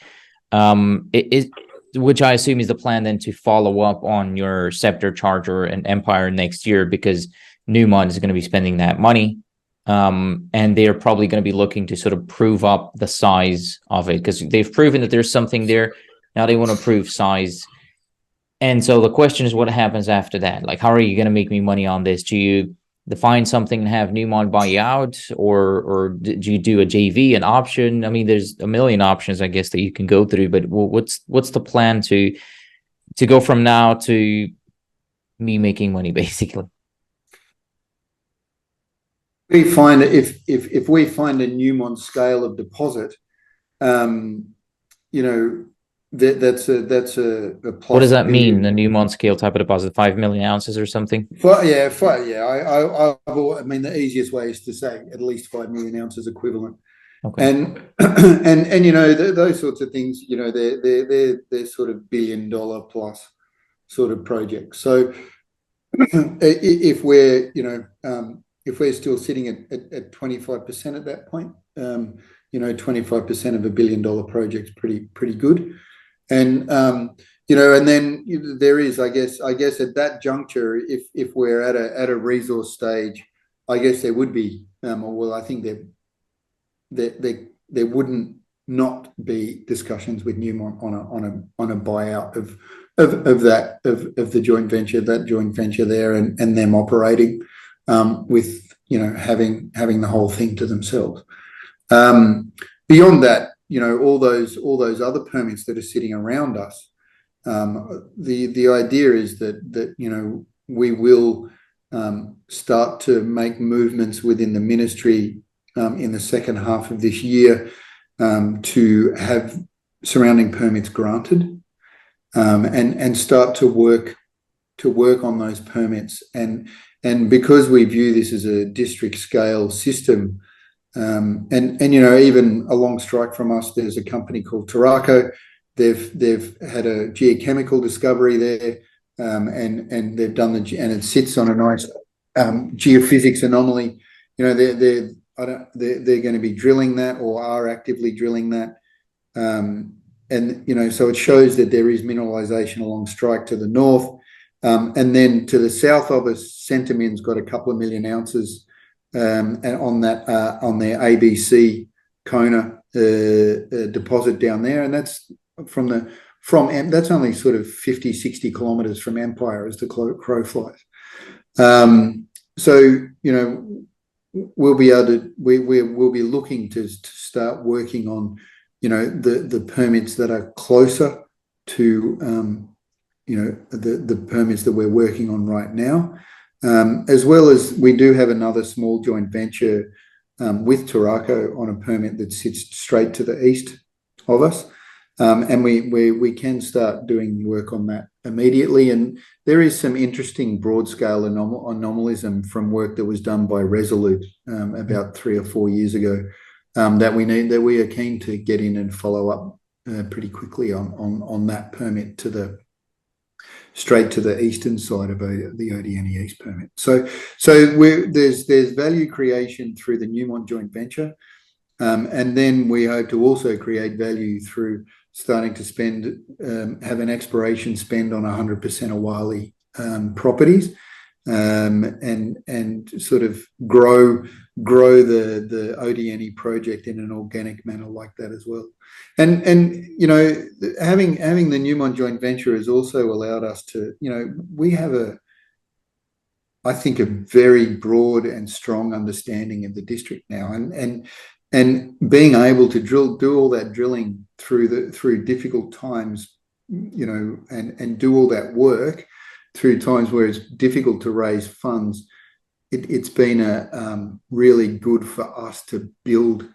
which I assume is the plan then to follow up on your Scepter, Charger, and Empire next year, because Newmont is going to be spending that money, and they're probably going to be looking to sort of prove up the size of it, because they've proven that there's something there. Now they want to prove size. And so the question is, what happens after that? Like, how are you going to make me money on this? Do you define something and have Newmont buy you out, or do you do a JV, an option? I mean, there's a million options, I guess, that you can go through. But what's the plan to go from now to me making money, basically? We find if we find a Newmont scale of deposit, that's a plus. What does that mean? The Newmont scale type of deposit, 5 million ounces or something? Yeah. I mean, the easiest way is to say at least 5 million ounces equivalent. Okay. And those sorts of things, they're sort of $1 billion plus sort of projects. So if we're still sitting at 25% at that point, 25% of $1 billion project's pretty good. And and then there is, I guess at that juncture, if we're at a resource stage, I guess there would be, I think there there wouldn't not be discussions with Newmont on a buyout of the joint venture there, and them operating with having the whole thing to themselves. Beyond that, all those other permits that are sitting around us. The idea is that we will start to make movements within the ministry in the second half of this year to have surrounding permits granted, and start to work on those permits. And because we view this as a district scale system, and even along strike from us, there's a company called Taraco. They've had a geochemical discovery there, and they've done and it sits on a nice geophysics anomaly. They're going to be drilling that, or are actively drilling that, so it shows that there is mineralization along strike to the north, and then to the south of us, Centamin's got a couple of million ounces, and on their ABC Kona deposit down there, and that's that's only sort of 50-60 kilometers from Empire as the crow flies. We'll be able to we'll be looking to start working on the permits that are closer to the permits that we're working on right now, as well as we do have another small joint venture with Taraco on a permit that sits straight to the east of us, and we can start doing work on that immediately. And there is some interesting broad scale anomalism from work that was done by Resolute about 3 or 4 years ago, that we are keen to get in and follow up pretty quickly on that permit straight to the eastern side of the ODN East permit. So there's value creation through the Newmont joint venture, and then we hope to also create value through starting to have an exploration spend on 100% Awalé properties, and sort of grow the ODN project in an organic manner like that as well. And having the Newmont joint venture has also allowed us to, we have I think a very broad and strong understanding of the district now, and being able to do all that drilling through difficult times, and do all that work through times where it's difficult to raise funds. It's been really good for us to build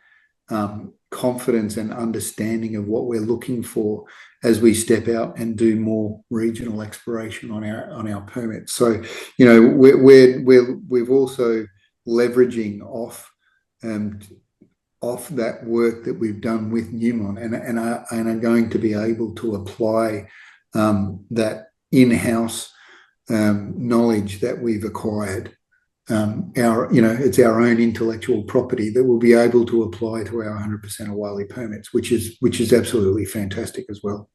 confidence and understanding of what we're looking for as we step out and do more regional exploration on our permits. So we've also leveraging off that work that we've done with Newmont, and are going to be able to apply that in-house knowledge that we've acquired. It's our own intellectual property that we'll be able to apply to our 100% Awalé permits, which is absolutely fantastic as well.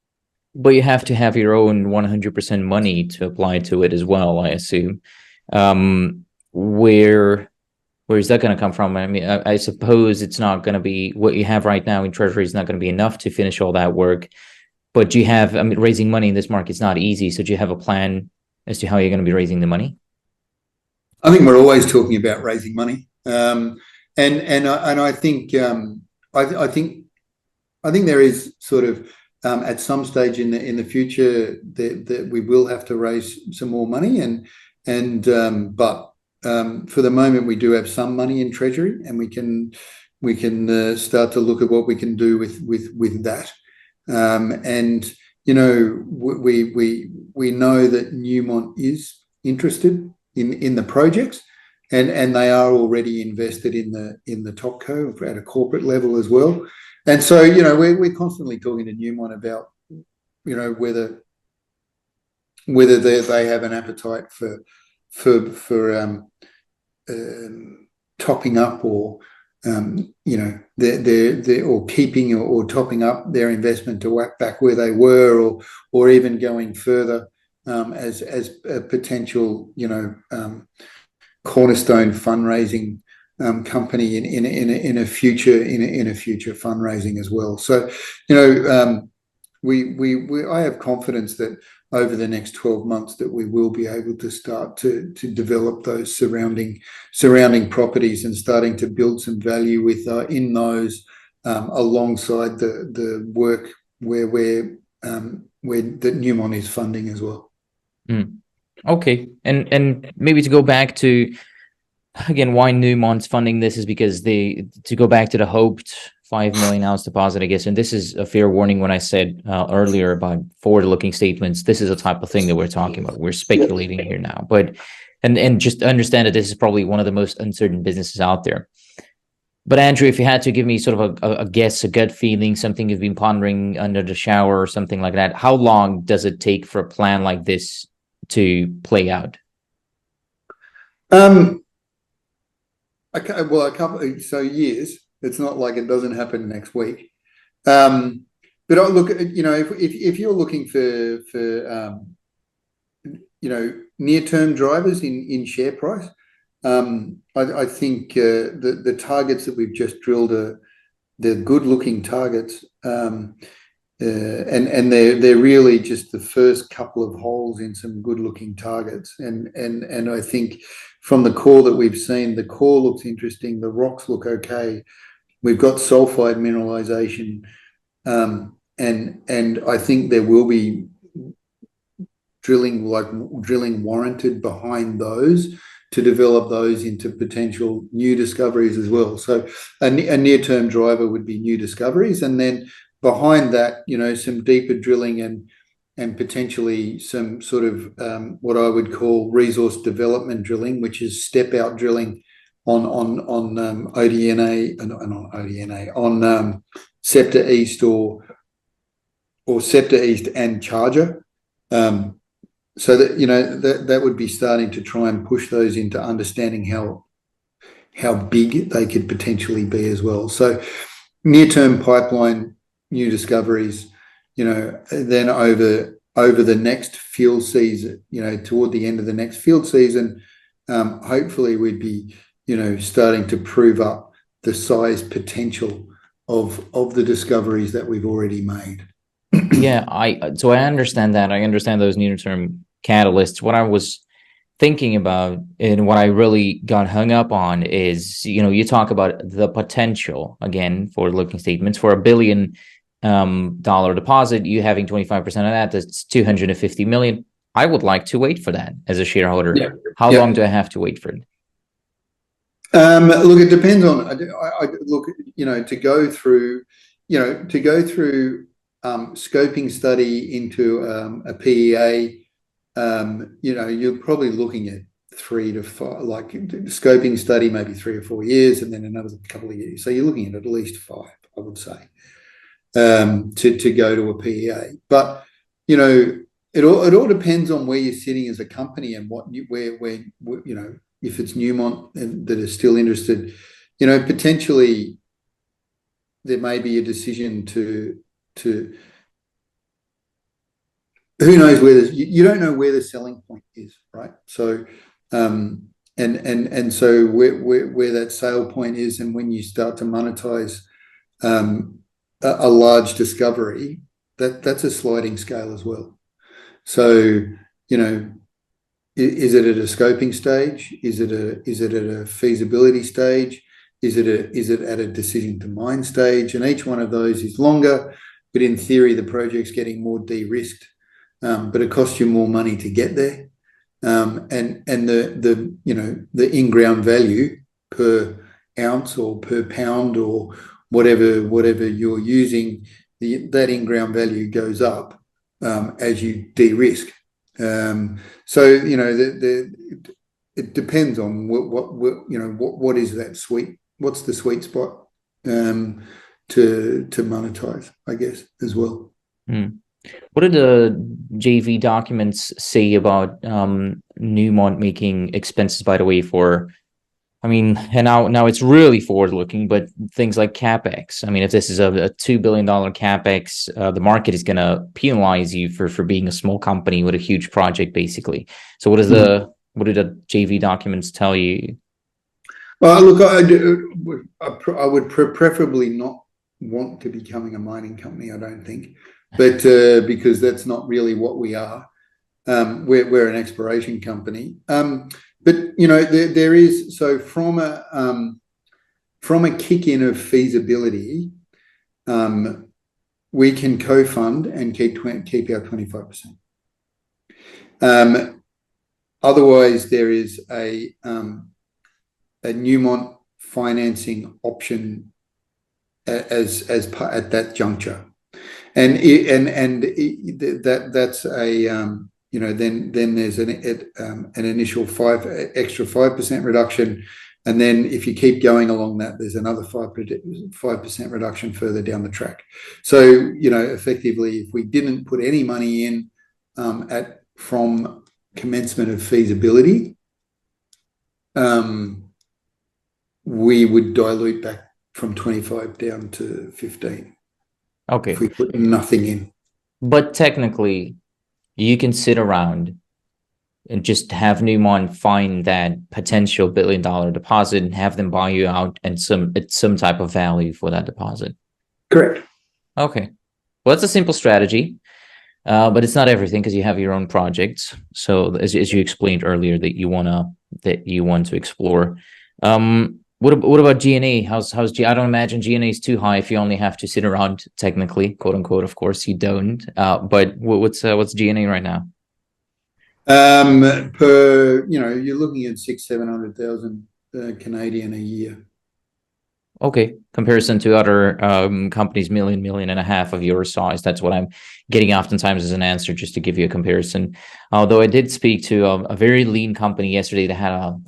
But you have to have your own 100% money to apply to it as well, I assume. Where is that going to come from? I mean, I suppose it's not going to be what you have right now in Treasury is not going to be enough to finish all that work. But do you have, raising money in this market is not easy. So do you have a plan as to how you're going to be raising the money? I think we're always talking about raising money, and I think there is sort of at some stage in the future that we will have to raise some more money, but for the moment we do have some money in Treasury, and we can start to look at what we can do with that, and we know that Newmont is interested in the projects, and they are already invested in the topco at a corporate level as well. And so we're constantly talking to Newmont about whether they have an appetite for topping up, or they're or keeping or topping up their investment to whack back where they were, or even going further as a potential cornerstone fundraising company in a future fundraising as well. So, you know, I have confidence that over the next 12 months that we will be able to start to develop those surrounding properties and starting to build some value in those alongside the work where that Newmont is funding as well. Okay, and maybe to go back to again why Newmont's funding this is because to go back to the hoped 5 million ounce deposit, I guess, and this is a fair warning when I said earlier about forward-looking statements. This is a type of thing that we're talking about. We're speculating here now, but and just understand that this is probably one of the most uncertain businesses out there. But Andrew, if you had to give me sort of a guess, a gut feeling, something you've been pondering under the shower or something like that, how long does it take for a plan like this to play out? Okay, well, years. It's not like it doesn't happen next week. But look, you know, if you're looking for you know, near-term drivers in share price, I think the targets that we've just drilled they're good-looking targets, and they're really just the first couple of holes in some good-looking targets. And I think from the core that we've seen, the core looks interesting. The rocks look okay. We've got sulfide mineralization, and I think there will be drilling warranted behind those to develop those into potential new discoveries as well. So a near-term driver would be new discoveries, and then behind that, you know, some deeper drilling and potentially some sort of what I would call resource development drilling, which is step-out drilling on ODNA and on ODNA on Scepter East or Scepter East and Charger. So that, you know, that would be starting to try and push those into understanding how big they could potentially be as well. So near-term pipeline, new discoveries, you know, then over the next field season, you know, toward the end of the next field season, hopefully we'd be, you know, starting to prove up the size potential of the discoveries that we've already made. Yeah, I understand that. I understand those near-term catalysts. What I was thinking about and what I really got hung up on is, you know, you talk about the potential, again, forward-looking statements for $1 billion deposit, you having 25% of that, that's 250 million. I would like to wait for that as a shareholder. Yeah. How long do I have to wait for it? Look, it depends on. Look, you know, to go through scoping study into a PEA, you know, you're probably looking at 3 to 5, like scoping study, maybe 3 or 4 years, and then another couple of years. So you're looking at least 5, I would say, to go to a PEA. But, you know, it all depends on where you're sitting as a company and where you know, if it's Newmont that is still interested, you know, potentially there may be a decision to who knows where you don't know where the selling point is, right? So and so where that sale point is, and when you start to monetize a large discovery, that's a sliding scale as well. So, you know, is it at a scoping stage? Is it at a feasibility stage? Is it at a decision to mine stage? And each one of those is longer, but in theory, the project's getting more de-risked. But it costs you more money to get there. And the you know, the in-ground value per ounce or per pound or whatever you're using, that in-ground value goes up as you de-risk. So, you know, it depends on what you know, what is that what's the sweet spot to monetize, I guess, as well. What do the JV documents say about Newmont making expenses, by the way, for, I mean, and now it's really forward-looking, but things like CAPEX. I mean, if this is a $2 billion CAPEX, the market is going to penalize you for being a small company with a huge project, basically. So what do the JV documents tell you? Well, look, I would preferably not want to becoming a mining company, I don't think, but because that's not really what we are. We're an exploration company. But there is, so from a kick in of feasibility, we can co-fund and keep our 25%. Otherwise, there is a Newmont financing option as part at that juncture, and that's a then there's an initial 5% reduction, and then if you keep going along that, there's another 5% reduction further down the track. So effectively, if we didn't put any money in from commencement of feasibility, we would dilute back from 25 down to 15. Okay. If we put nothing in. But technically, you can sit around and just have Newmont find that potential $1 billion deposit and have them buy you out and some type of value for that deposit. Correct. Okay. Well, that's a simple strategy, but it's not everything because you have your own projects. So as you explained earlier that you want to explore. What about G&A? How's G? I don't imagine G&A is too high if you only have to sit around, technically, quote unquote. Of course, you don't. But what's G&A right now? You're looking at 600,000-700,000 Canadian a year. Okay, comparison to other companies, million and a half of your size. That's what I'm getting oftentimes as an answer, just to give you a comparison. Although I did speak to a very lean company yesterday that had a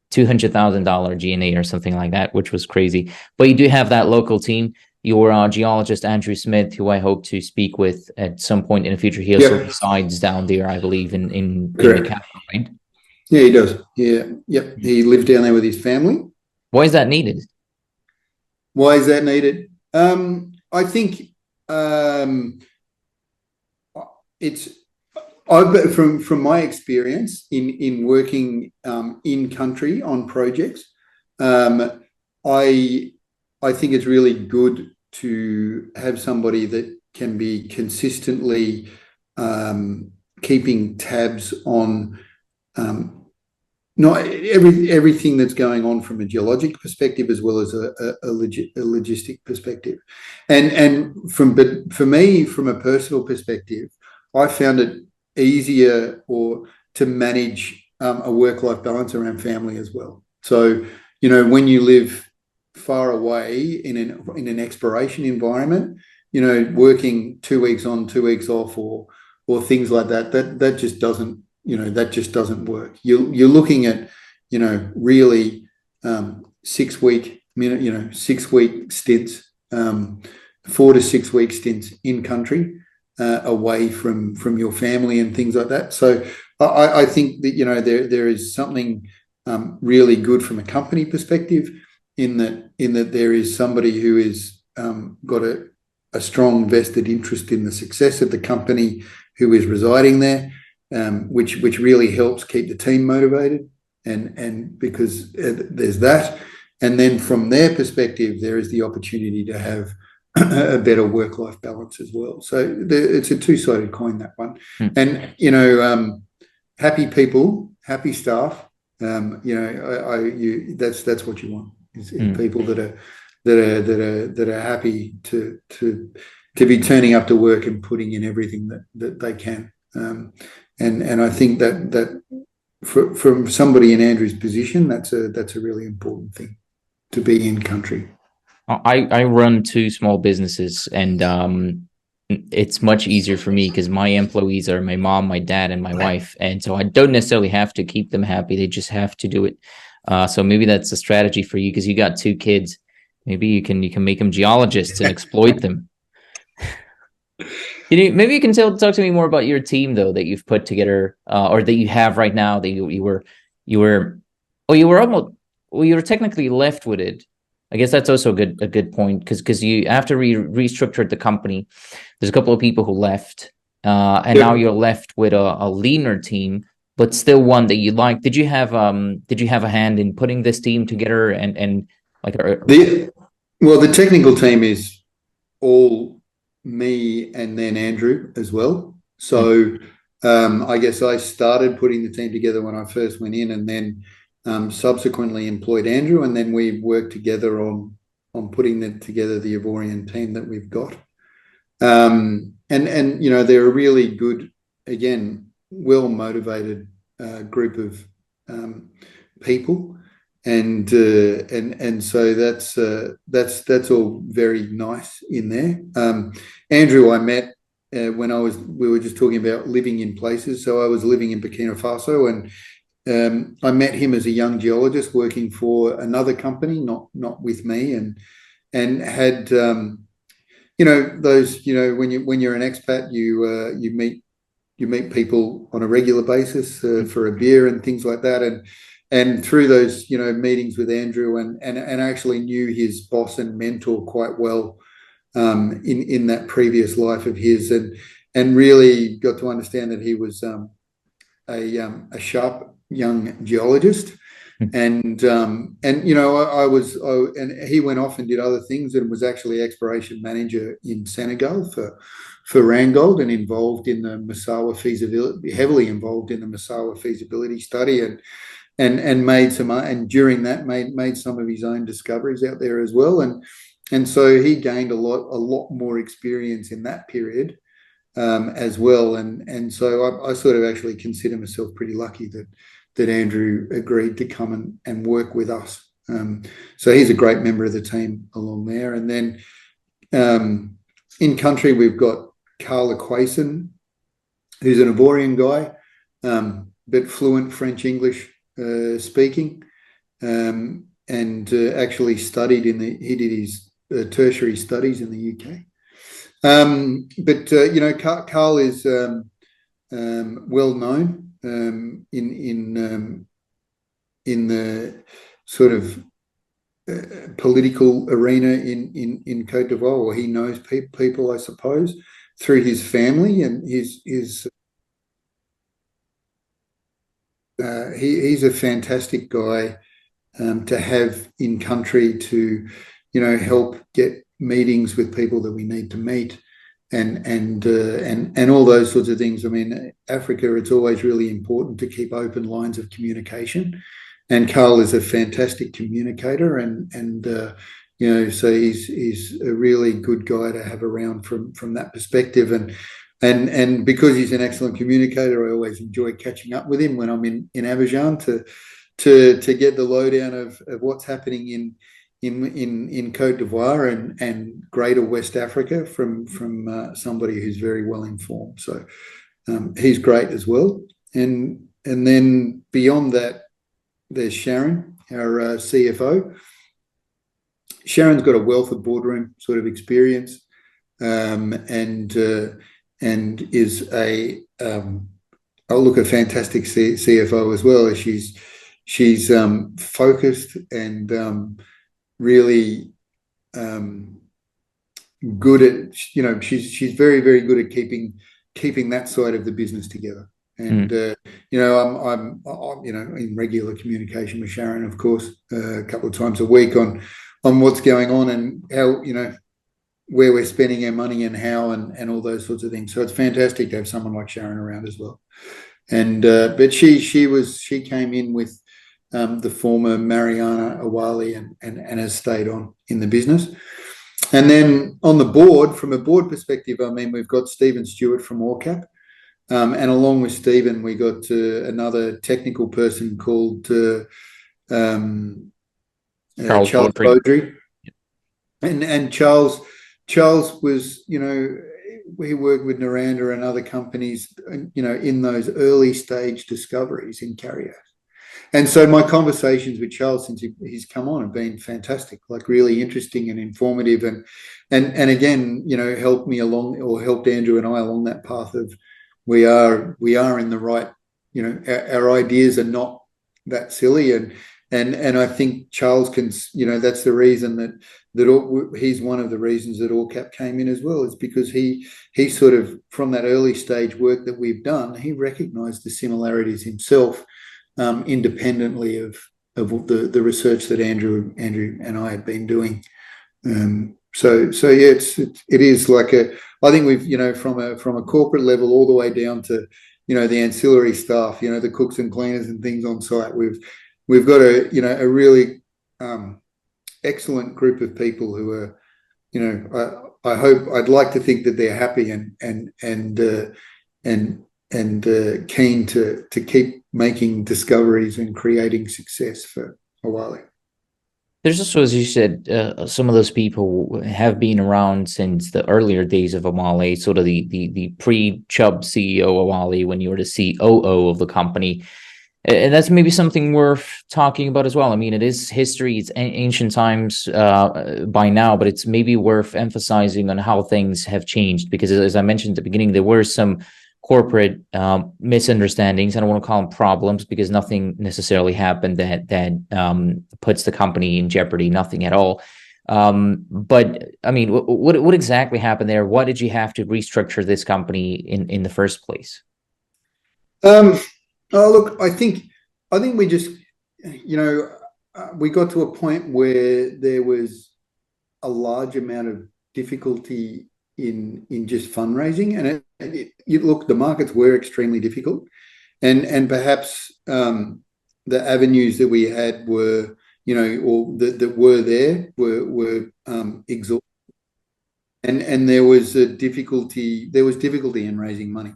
$200,000 G&A or something like that, which was crazy. But you do have that local team. Your geologist, Andrew Smith, who I hope to speak with at some point in the future. He also resides down there, I believe, in the capital, right? Yeah, he does. Yeah. Yep. He lives down there with his family. Why is that needed? Why is that needed? I think it's from my experience in working in country on projects. I think it's really good to have somebody that can be consistently keeping tabs on not everything that's going on from a geologic perspective as well as a logistic perspective. But for me, from a personal perspective, I found it easier to manage a work-life balance around family as well. So, when you live far away in an exploration environment, working 2 weeks on, 2 weeks off, or things like that just doesn't, that just doesn't work. You're looking at, really 6 week, 6 week stints, 4 to 6 week stints in country, away from your family and things like that. So I think that there is something really good from a company perspective in that there is somebody who is got a strong vested interest in the success of the company who is residing there, which really helps keep the team motivated, and because there's that, and then from their perspective there is the opportunity to have a better work-life balance as well. So it's a two-sided coin, that one. And happy people, happy staff. That's what you want. Is people that are happy to be turning up to work and putting in everything that they can. And I think that from somebody in Andrew's position, that's a really important thing, to be in country. I run 2 small businesses, and it's much easier for me because my employees are my mom, my dad, and my wife, and so I don't necessarily have to keep them happy. They just have to do it. So maybe that's a strategy for you because you got 2 kids. Maybe you can make them geologists and exploit them. Maybe you can talk to me more about your team though that you've put together, or that you have right now. That you were technically left with it. I guess that's also a good point because you, after we restructured the company, there's a couple of people who left, and now you're left with a leaner team but still one that you like. Did you have a hand in putting this team together and like the technical team is all me and then Andrew as well. So I guess I started putting the team together when I first went in, and then subsequently employed Andrew, and then we worked together on putting together the Ivorian team that we've got. And they're a really good, again, well motivated group of people. And so that's all very nice in there. Andrew, I met when we were just talking about living in places. So I was living in Burkina Faso, and I met him as a young geologist working for another company, not with me, and had those when you're an expat, you meet people on a regular basis for a beer and things like that, and through those meetings with Andrew, and actually knew his boss and mentor quite well in that previous life of his, and really got to understand that he was a sharp young geologist. And he went off and did other things, and was actually exploration manager in Senegal for Randgold, and involved in the Massawa feasibility, heavily involved in the Massawa feasibility study, and made some, and during that made some of his own discoveries out there as well, and so he gained a lot more experience in that period as well, and so I sort of actually consider myself pretty lucky that Andrew agreed to come and work with us. So he's a great member of the team along there. And then in country, we've got Carl Equason, who's an Ivorian guy, but fluent French-English speaking, and actually he did his tertiary studies in the UK. Carl is well known in the sort of political arena in Cote d'Ivoire, or he knows people, I suppose, through his family, and he's a fantastic guy to have in country to help get meetings with people that we need to meet, and all those sorts of things. I mean, Africa, it's always really important to keep open lines of communication, and Carl is a fantastic communicator, and so he's a really good guy to have around from that perspective, and because he's an excellent communicator, I always enjoy catching up with him when I'm in Abidjan to get the lowdown of what's happening in Cote d'Ivoire and Greater West Africa from somebody who's very well informed. So he's great as well. And then beyond that, there's Sharon, our CFO. Sharon's got a wealth of boardroom sort of experience, and is a fantastic CFO as well. She's focused and really good at, she's very, very good at keeping that side of the business together. And I'm in regular communication with Sharon, of course, a couple of times a week on what's going on and how, where we're spending our money and how, and all those sorts of things. So it's fantastic to have someone like Sharon around as well. And but she came in with the former Mariana Awalé and has stayed on in the business. And then on the board, from a board perspective, I mean, we've got Stephen Stewart from OrCap, and along with Stephen, we got another technical person called Charles Beaudry. And Charles was, we worked with Noranda and other companies, in those early stage discoveries in Carajas. And so my conversations with Charles since he's come on have been fantastic, like really interesting and informative, and again, helped me along, or helped Andrew and I along that path of we are in the right, our ideas are not that silly, and I think Charles can, that's the reason that he's one of the reasons that Allcap came in as well, is because he sort of, from that early stage work that we've done, he recognised the similarities himself, independently of the research that Andrew and I had been doing. So yeah, it is like I think we've, from a corporate level all the way down to, the ancillary staff, the cooks and cleaners and things on site. We've got a really excellent group of people who are, I'd like to think that they're happy and keen to keep making discoveries and creating success for Awalé. There's also, as you said, some of those people have been around since the earlier days of Awalé, sort of the pre-Chubb CEO Awalé, when you were the COO of the company. And that's maybe something worth talking about as well. I mean, it is history, it's ancient times by now, but it's maybe worth emphasizing on how things have changed, because as I mentioned at the beginning, there were some corporate misunderstandings. I don't want to call them problems, because nothing necessarily happened that puts the company in jeopardy, nothing at all. But I mean, what exactly happened there? Why did you have to restructure this company in the first place? Oh, look, I think we just, we got to a point where there was a large amount of difficulty in just fundraising, and look, the markets were extremely difficult, and perhaps the avenues that we had were, or that were there were exhausted, and there was difficulty in raising money.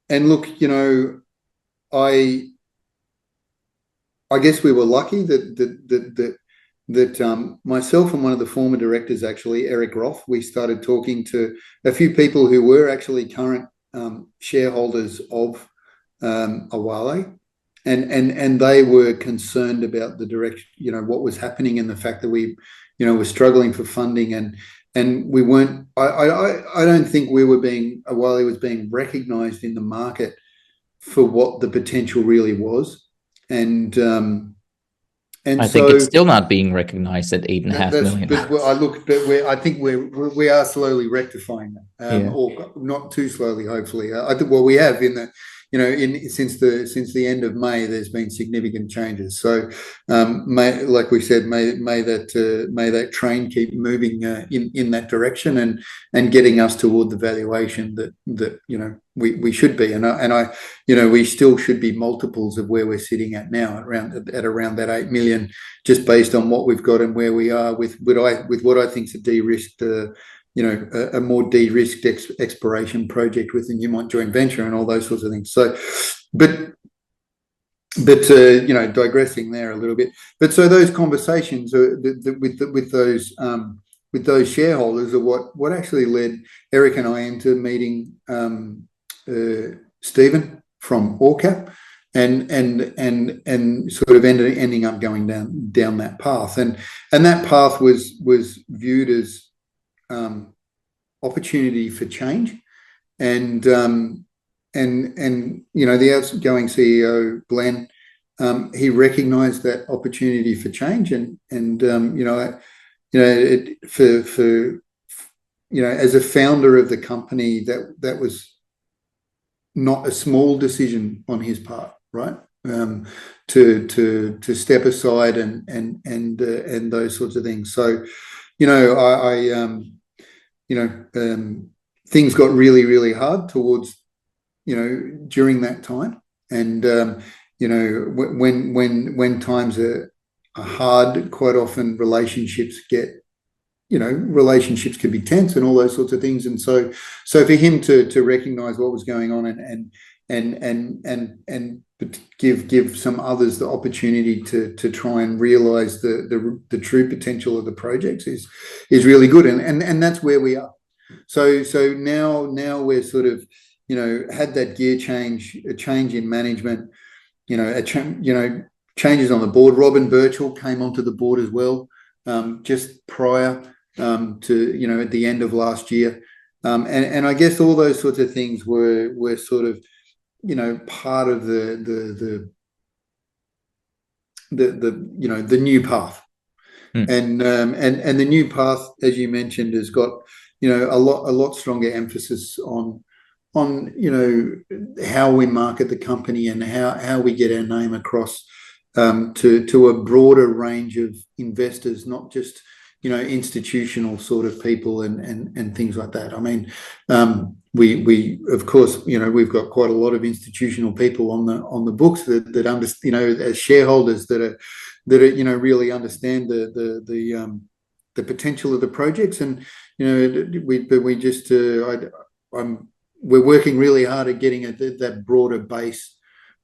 And look, I guess we were lucky that myself and one of the former directors, actually, Eric Roth, we started talking to a few people who were actually current shareholders of Awalé, and they were concerned about the direction, what was happening, and the fact that we, were struggling for funding, and we weren't. I don't think Awalé was being recognised in the market for what the potential really was, and I think it's still not being recognized at $8.5 million. But I think we are slowly rectifying that, or not too slowly, hopefully. I think we have in the. Since the end of May, there's been significant changes. So, like we said, may that train keep moving in that direction, and getting us toward the valuation that we should be, and we still should be multiples of where we're sitting at now, around that 8 million, just based on what we've got and where we are with what I think is a de-risked. A more de-risked exploration project with the Newmont joint venture and all those sorts of things. So, but digressing there a little bit. But so those conversations with those shareholders are what actually led Eric and I into meeting Stephen from Allcap, and sort of ending up going down that path, and that path was viewed as opportunity for change, and the outgoing CEO Glenn, he recognised that opportunity for change, and as a founder of the company, that was not a small decision on his part, right? To step aside and those sorts of things. So, things got really, really hard towards, during that time. And, when times are hard, quite often relationships can be tense and all those sorts of things. And so for him to recognize what was going on and give some others the opportunity to try and realize the true potential of the projects is really good, and that's where we are. So now we're sort of had that gear change, a change in management, changes on the board. Robin Birchall came onto the board as well, just prior to at the end of last year, and I guess all those sorts of things were sort of part of the the new path. And the new path, as you mentioned, has got a lot stronger emphasis on how we market the company and how we get our name across to a broader range of investors, not just institutional sort of people and things like that. I mean, we of course we've got quite a lot of institutional people on the books that understand, as shareholders that are really understand the potential of the projects, and we're working really hard at getting that broader base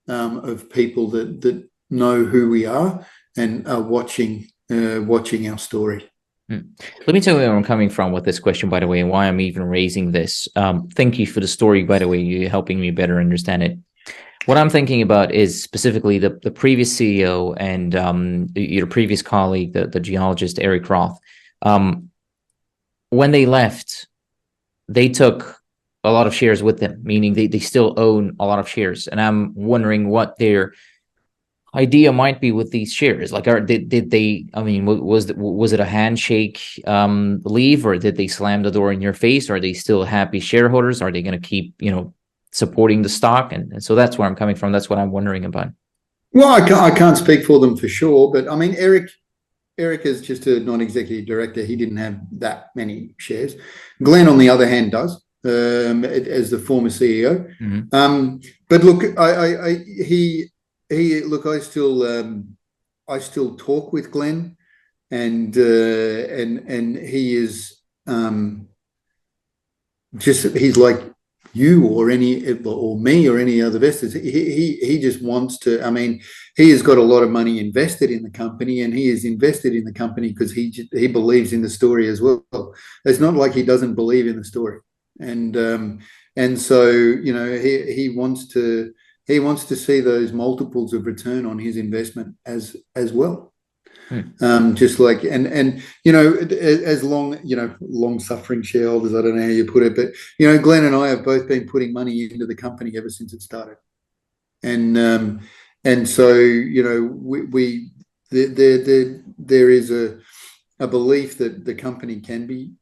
of people that know who we are and are watching our story. Let me tell you where I'm coming from with this question, by the way, and why I'm even raising this. Thank you for the story, by the way. You're helping me better understand it. What I'm thinking about is specifically the previous CEO and your previous colleague, the geologist, Eric Roth. When they left, they took a lot of shares with them, meaning they still own a lot of shares. And I'm wondering what their idea might be with these shares. Like, did they, I mean, was it a handshake leave, or did they slam the door in your face? Are they still happy shareholders? Are they going to keep, supporting the stock? And so that's where I'm coming from. That's what I'm wondering about. Well, I can't speak for them for sure, but I mean, Eric is just a non-executive director. He didn't have that many shares. Glenn, on the other hand, does, as the former CEO. Mm-hmm. But look, I still talk with Glenn, and he is he's like you or me or any other investors. He just wants to. I mean, he has got a lot of money invested in the company, and he is invested in the company because he believes in the story as well. It's not like he doesn't believe in the story, and so he wants to see those multiples of return on his investment as well. Just like and as long-suffering shareholders, I don't know how you put it, but Glenn and I have both been putting money into the company ever since it started, and so there is a belief that the company can be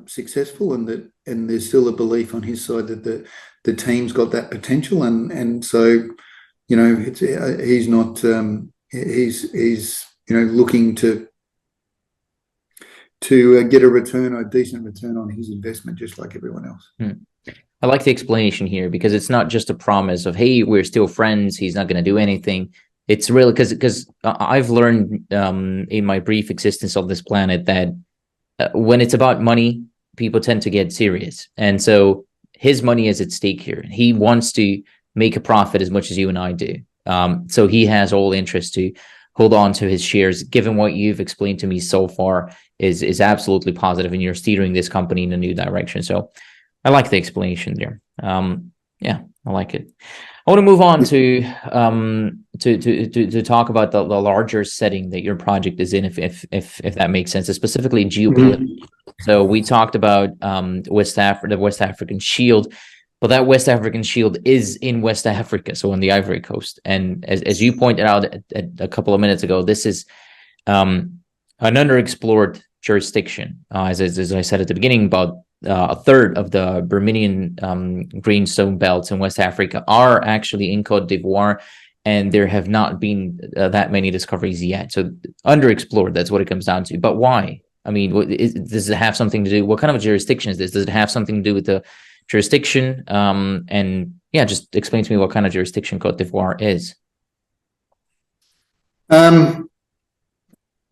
successful, and there's still a belief on his side that the team's got that potential, and so he's not he's looking to get a decent return on his investment, just like everyone else. I like the explanation here, because it's not just a promise of, hey, we're still friends, he's not going to do anything. It's really because I've learned in my brief existence of this planet that when it's about money, people tend to get serious. And so his money is at stake here. He wants to make a profit as much as you and I do. So he has all interest to hold on to his shares. Given what you've explained to me so far is absolutely positive, and you're steering this company in a new direction. So I like the explanation there. Yeah, I like it. I want to move on to talk about the larger setting that your project is in, if that makes sense, specifically geopolitical. Mm-hmm. So we talked about the West African Shield, but that West African Shield is in West Africa, so on the Ivory Coast. And as you pointed out a couple of minutes ago, this is an underexplored jurisdiction. As I said at the beginning, about a third of the Bermudian greenstone belts in West Africa are actually in Cote d'Ivoire, and there have not been that many discoveries yet. So underexplored, that's what it comes down to. But why? I mean, does it have something to do? What kind of jurisdiction is this? Does it have something to do with the jurisdiction? And yeah, just explain to me what kind of jurisdiction Cote d'Ivoire is. Yeah,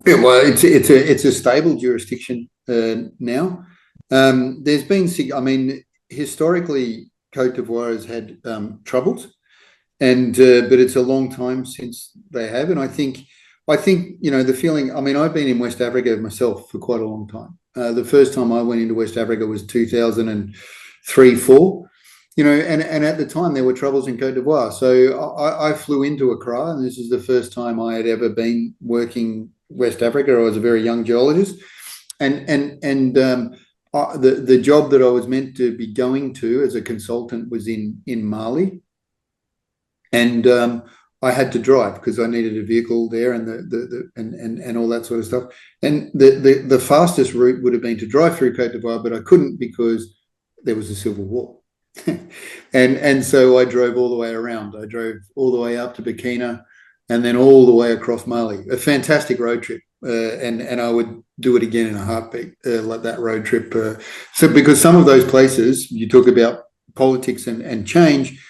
well, it's a stable jurisdiction now. There's been, I mean, historically, Cote d'Ivoire has had troubles, and but it's a long time since they have, and I think the feeling. I mean, I've been in West Africa myself for quite a long time. The first time I went into West Africa was 2003-04. And at the time there were troubles in Cote d'Ivoire, so I flew into Accra, and this is the first time I had ever been working West Africa. I was a very young geologist, and the job that I was meant to be going to as a consultant was in Mali, and I had to drive because I needed a vehicle there and and all that sort of stuff. And the fastest route would have been to drive through Cote d'Ivoire, but I couldn't because there was a civil war. and so I drove all the way around. I drove all the way up to Burkina and then all the way across Mali. A fantastic road trip. And I would do it again in a heartbeat, like that road trip. So because some of those places, you talk about politics and change,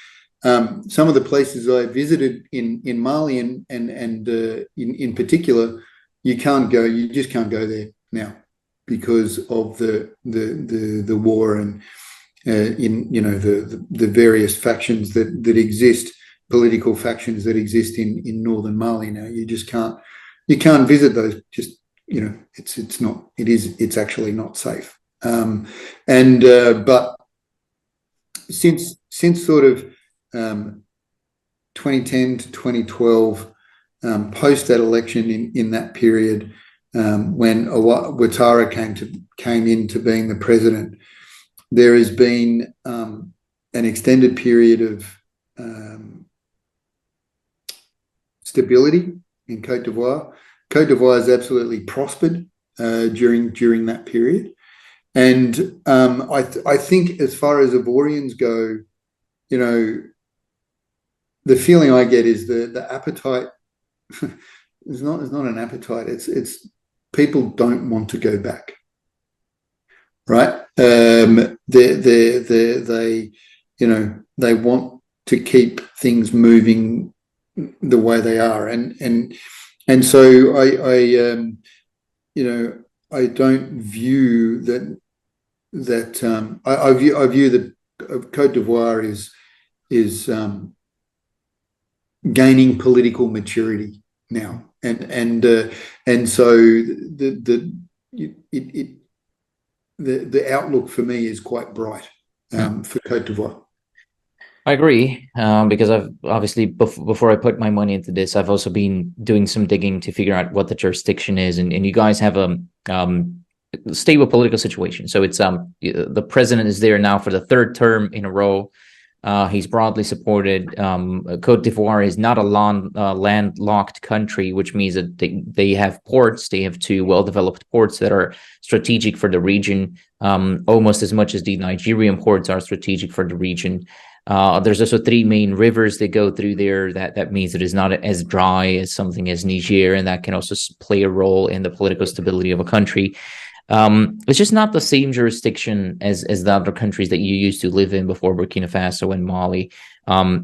some of the places I visited in Mali and in particular, you just can't go there now because of the war and the various factions that exist, political factions that exist in northern Mali now. You can't visit those. Just it's actually not safe. But since sort of 2010 to 2012, post that election in that period, when Ouattara came into being the president, there has been an extended period of stability in Cote d'Ivoire. Cote d'Ivoire has absolutely prospered during that period, and I think as far as Ivorians go, the feeling I get is the appetite is not an appetite. It's people don't want to go back, right? They want to keep things moving the way they are, and so I don't view that. I view that Cote d'Ivoire is gaining political maturity now, and so the outlook for me is quite bright for Cote d'Ivoire. I agree, because I've obviously before I put my money into this, I've also been doing some digging to figure out what the jurisdiction is, and you guys have a stable political situation. So it's the president is there now for the third term in a row. He's broadly supported. Cote d'Ivoire is not a landlocked country, which means that they have ports. They have two well-developed ports that are strategic for the region, almost as much as the Nigerian ports are strategic for the region. There's also three main rivers that go through there. That means it is not as dry as something as Niger, and that can also play a role in the political stability of a country. It's just not the same jurisdiction as the other countries that you used to live in before Burkina Faso and Mali.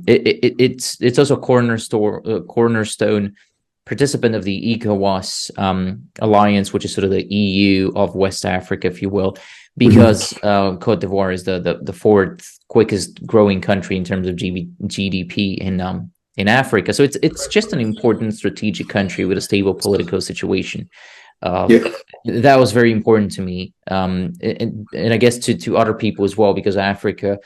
It's also a cornerstone participant of the ECOWAS alliance, which is sort of the EU of West Africa, if you will, because Cote d'Ivoire is the fourth quickest growing country in terms of GDP in Africa. So it's just an important strategic country with a stable political situation. That was very important to me, and I guess to other people as well, because Africa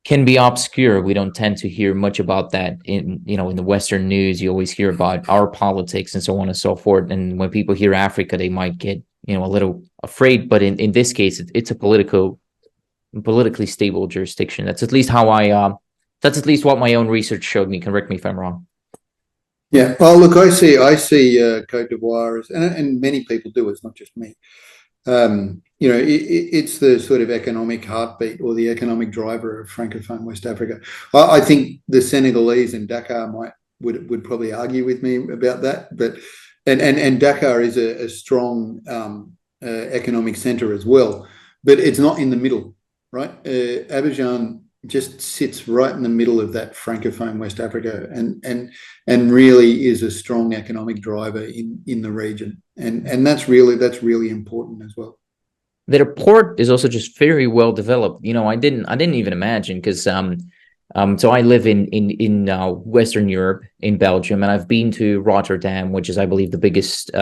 can be obscure. We don't tend to hear much about that in the Western news. You always hear about our politics and so on and so forth. And when people hear Africa, they might get a little afraid. But in this case, it's a politically stable jurisdiction. That's at least that's at least what my own research showed me. Correct me if I'm wrong. Yeah. Well, look, I see Cote d'Ivoire as, and many people do. It's not just me. It's the sort of economic heartbeat or the economic driver of Francophone West Africa. I think the Senegalese and Dakar would probably argue with me about that, but and Dakar is a strong economic center as well, but it's not in the middle, right? Abidjan just sits right in the middle of that Francophone West Africa, and really is a strong economic driver in the region, and that's really important as well. Their port is also just very well developed. I didn't even imagine, because so I live in Western Europe, in Belgium, and I've been to Rotterdam, which is, I believe, the biggest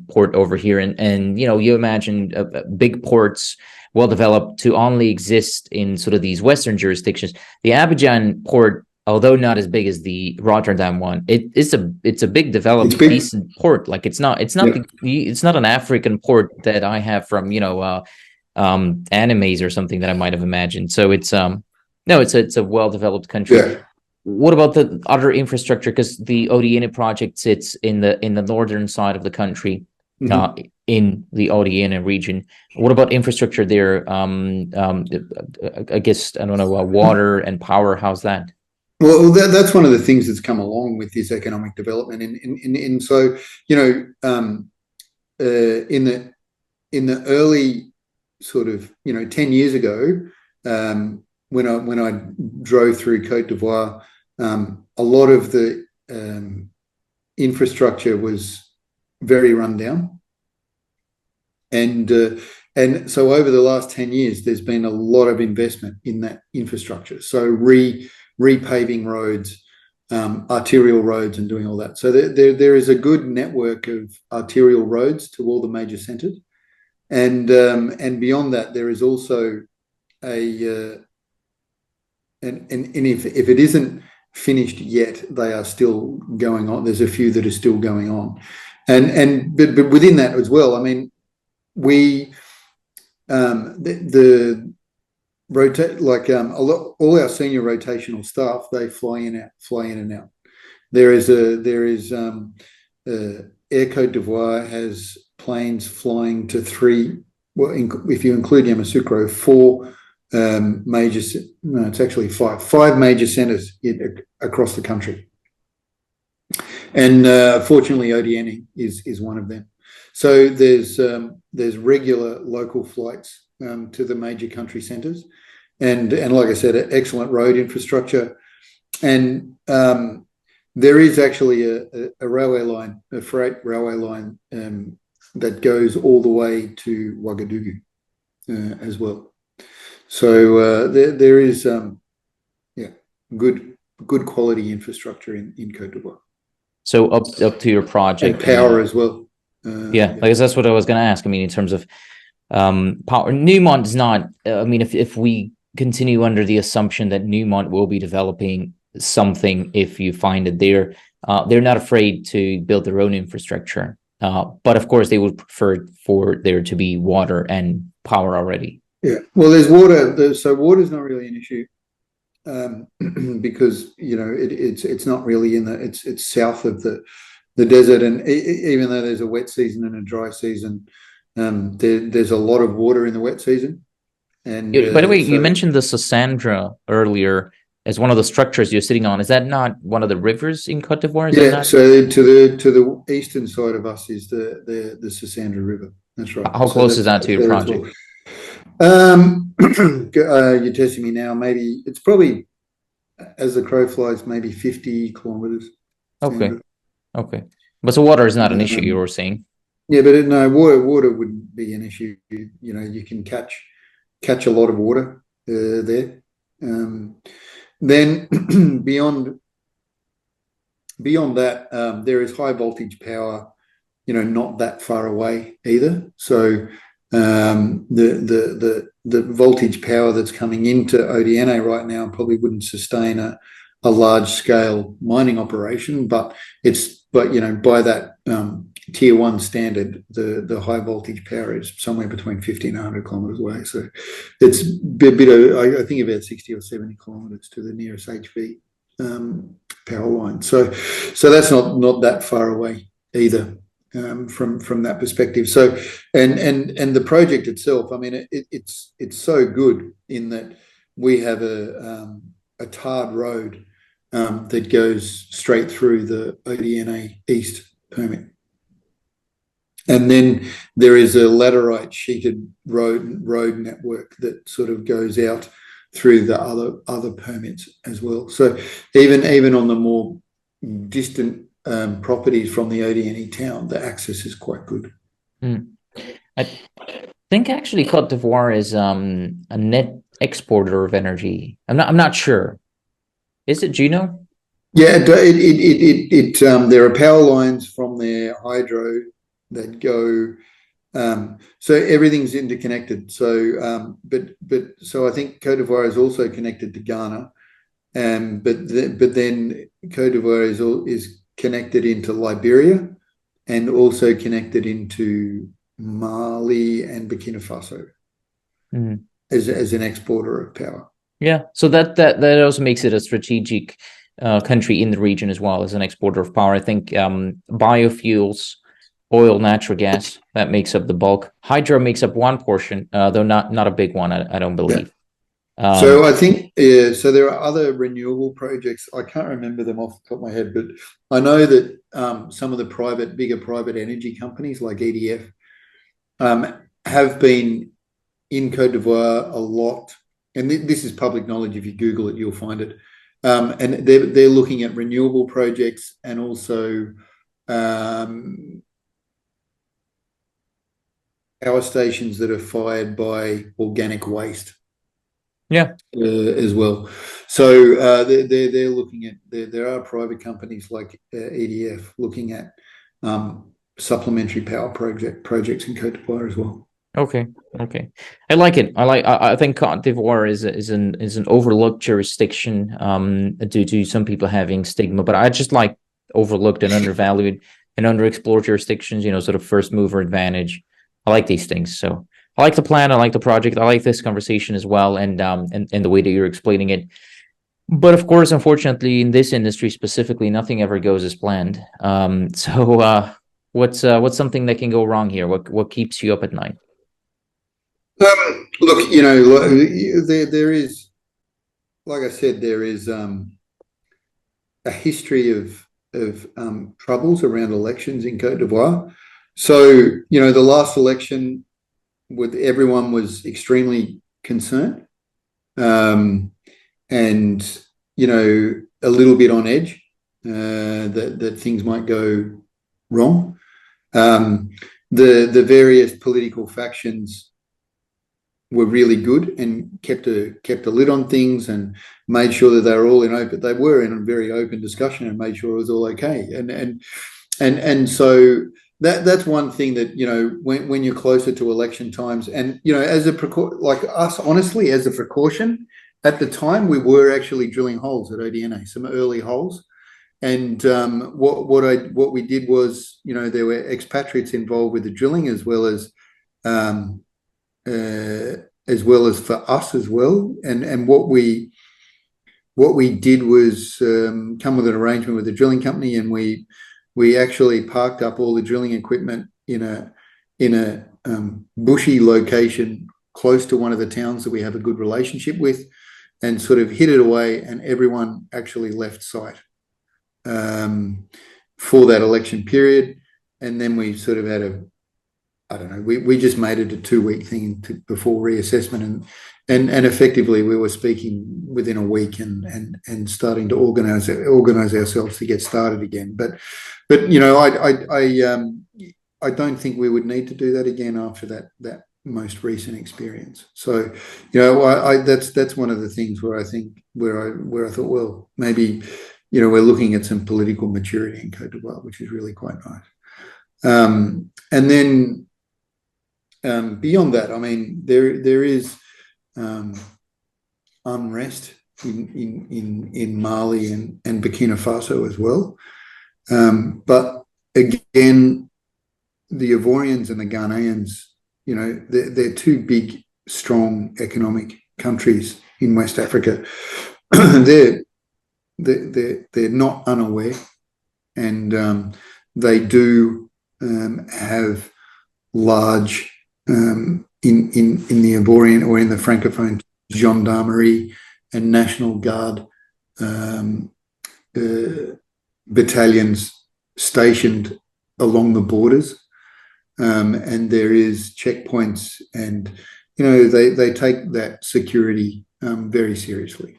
port over here, and you imagine big ports, well developed, to only exist in sort of these Western jurisdictions. The Abidjan port, although not as big as the Rotterdam one, it's a big developed, decent port. Like it's not an African port that I have from animes or something that I might have imagined. So it's a well developed country. Yeah. what about the other infrastructure? Because the Odiana project sits in the northern side of the country, in the Odiana region. What about infrastructure there? I guess, I don't know, water and power. How's that? Well, that's one of the things that's come along with this economic development. And so, in the early sort of 10 years ago, when I drove through Cote d'Ivoire, a lot of the infrastructure was very run down, and so over the last 10 years, there's been a lot of investment in that infrastructure. So repaving roads, arterial roads, and doing all that. So there is a good network of arterial roads to all the major centres, and beyond that, there is also and if it isn't finished yet, they are still going on. There's a few that are still going on, but within that as well, I mean, we the rotate, like all our senior rotational staff, they fly in and out. There is Air Cote d'Ivoire has planes flying to three, well, if you include Yamoussoukro, it's actually five major centres across the country, and fortunately Odiana is one of them. So there's regular local flights to the major country centres, and like I said, excellent road infrastructure, and there is actually a railway line, a freight railway line, that goes all the way to Ouagadougou as well. So there is good quality infrastructure in Cote d'Ivoire. So up to your project, and power as well. I guess that's what I was going to ask. I mean, in terms of power, Newmont is not. I mean, if we continue under the assumption that Newmont will be developing something, if you find it there, they're not afraid to build their own infrastructure. But of course, they would prefer for there to be water and power already. Yeah, well, there's water. So water is not really an issue, because it's not really it's south of the desert, and even though there's a wet season and a dry season, there's a lot of water in the wet season. And by the way, you mentioned the Sassandra earlier as one of the structures you're sitting on. Is that not one of the rivers in Cote d'Ivoire? So to the eastern side of us is the Sassandra River. That's right. How close is that to your project? You're testing me now. Maybe it's probably, as the crow flies, maybe 50 kilometers. Okay. But so water is not an issue, you were saying? Yeah, but no, water wouldn't be an issue. You can catch a lot of water there. Then beyond that, there is high voltage power, not that far away either. So the voltage power that's coming into Odiana right now probably wouldn't sustain a large scale mining operation, but by that tier 1 standard, the high voltage power is somewhere between 50 and 100 kilometers away. So it's a bit of, I think, about 60 or 70 kilometers to the nearest HV power line. So that's not that far away either. From that perspective, so and the project itself, I mean, it's so good in that we have a tarred road that goes straight through the Odiana East permit, and then there is a laterite sheeted road network that sort of goes out through the other permits as well. So even on the more distant properties from the Odiana town, the access is quite good. I think actually Cote d'Ivoire is a net exporter of energy. I'm not sure. Is it? Do you know? Yeah, there are power lines from their hydro that go. So everything's interconnected. So so I think Cote d'Ivoire is also connected to Ghana, but then Cote d'Ivoire is connected into Liberia and also connected into Mali and Burkina Faso as an exporter of power. Yeah, so that also makes it a strategic country in the region as well as an exporter of power. I think biofuels, oil, natural gas, that makes up the bulk. Hydro makes up one portion, though not a big one, I don't believe. So I think, so there are other renewable projects. I can't remember them off the top of my head, but I know that some of the bigger private energy companies like EDF have been in Cote d'Ivoire a lot. And this is public knowledge. If you Google it, you'll find it. And they're looking at renewable projects and also power stations that are fired by organic waste. As well. So they're looking at, there are private companies like EDF looking at supplementary power projects in Cote d'Ivoire as well. Okay. I like it. I think Cote d'Ivoire is an overlooked jurisdiction due to some people having stigma, but I just like overlooked and undervalued and underexplored jurisdictions, sort of first mover advantage. I like these things. So I like the plan. I like the project. I like this conversation as well, and the way that you're explaining it. But of course, unfortunately, in this industry specifically, nothing ever goes as planned. So what's something that can go wrong here? What keeps you up at night? Look, there is, like I said, there is a history of troubles around elections in Cote d'Ivoire. So the last election, with everyone was extremely concerned, and a little bit on edge that things might go wrong. The various political factions were really good and kept a lid on things and made sure that they were in a very open discussion and made sure it was all okay. And so that's one thing that when you're closer to election times, and as a like us, honestly, as a precaution, at the time we were actually drilling holes at ODNA, some early holes, and what we did was there were expatriates involved with the drilling as well as for us as well, and what we did was come with an arrangement with the drilling company, and we actually parked up all the drilling equipment in a bushy location close to one of the towns that we have a good relationship with, and sort of hid it away, and everyone actually left site for that election period. And then we sort of had we just made it a 2-week thing before reassessment, and effectively we were speaking within a week and starting to organize ourselves to get started again. But I don't think we would need to do that again after that most recent experience. So that's one of the things where I thought, well, maybe we're looking at some political maturity in Cote d'Ivoire, which is really quite nice. And then beyond that, I mean, there is unrest in Mali and Burkina Faso as well. But again, the Ivorians and the Ghanaians, they're two big, strong economic countries in West Africa. They're not unaware, and they do have large in the Ivorian or in the Francophone gendarmerie and National Guard battalions stationed along the borders, and there is checkpoints, and they take that security very seriously.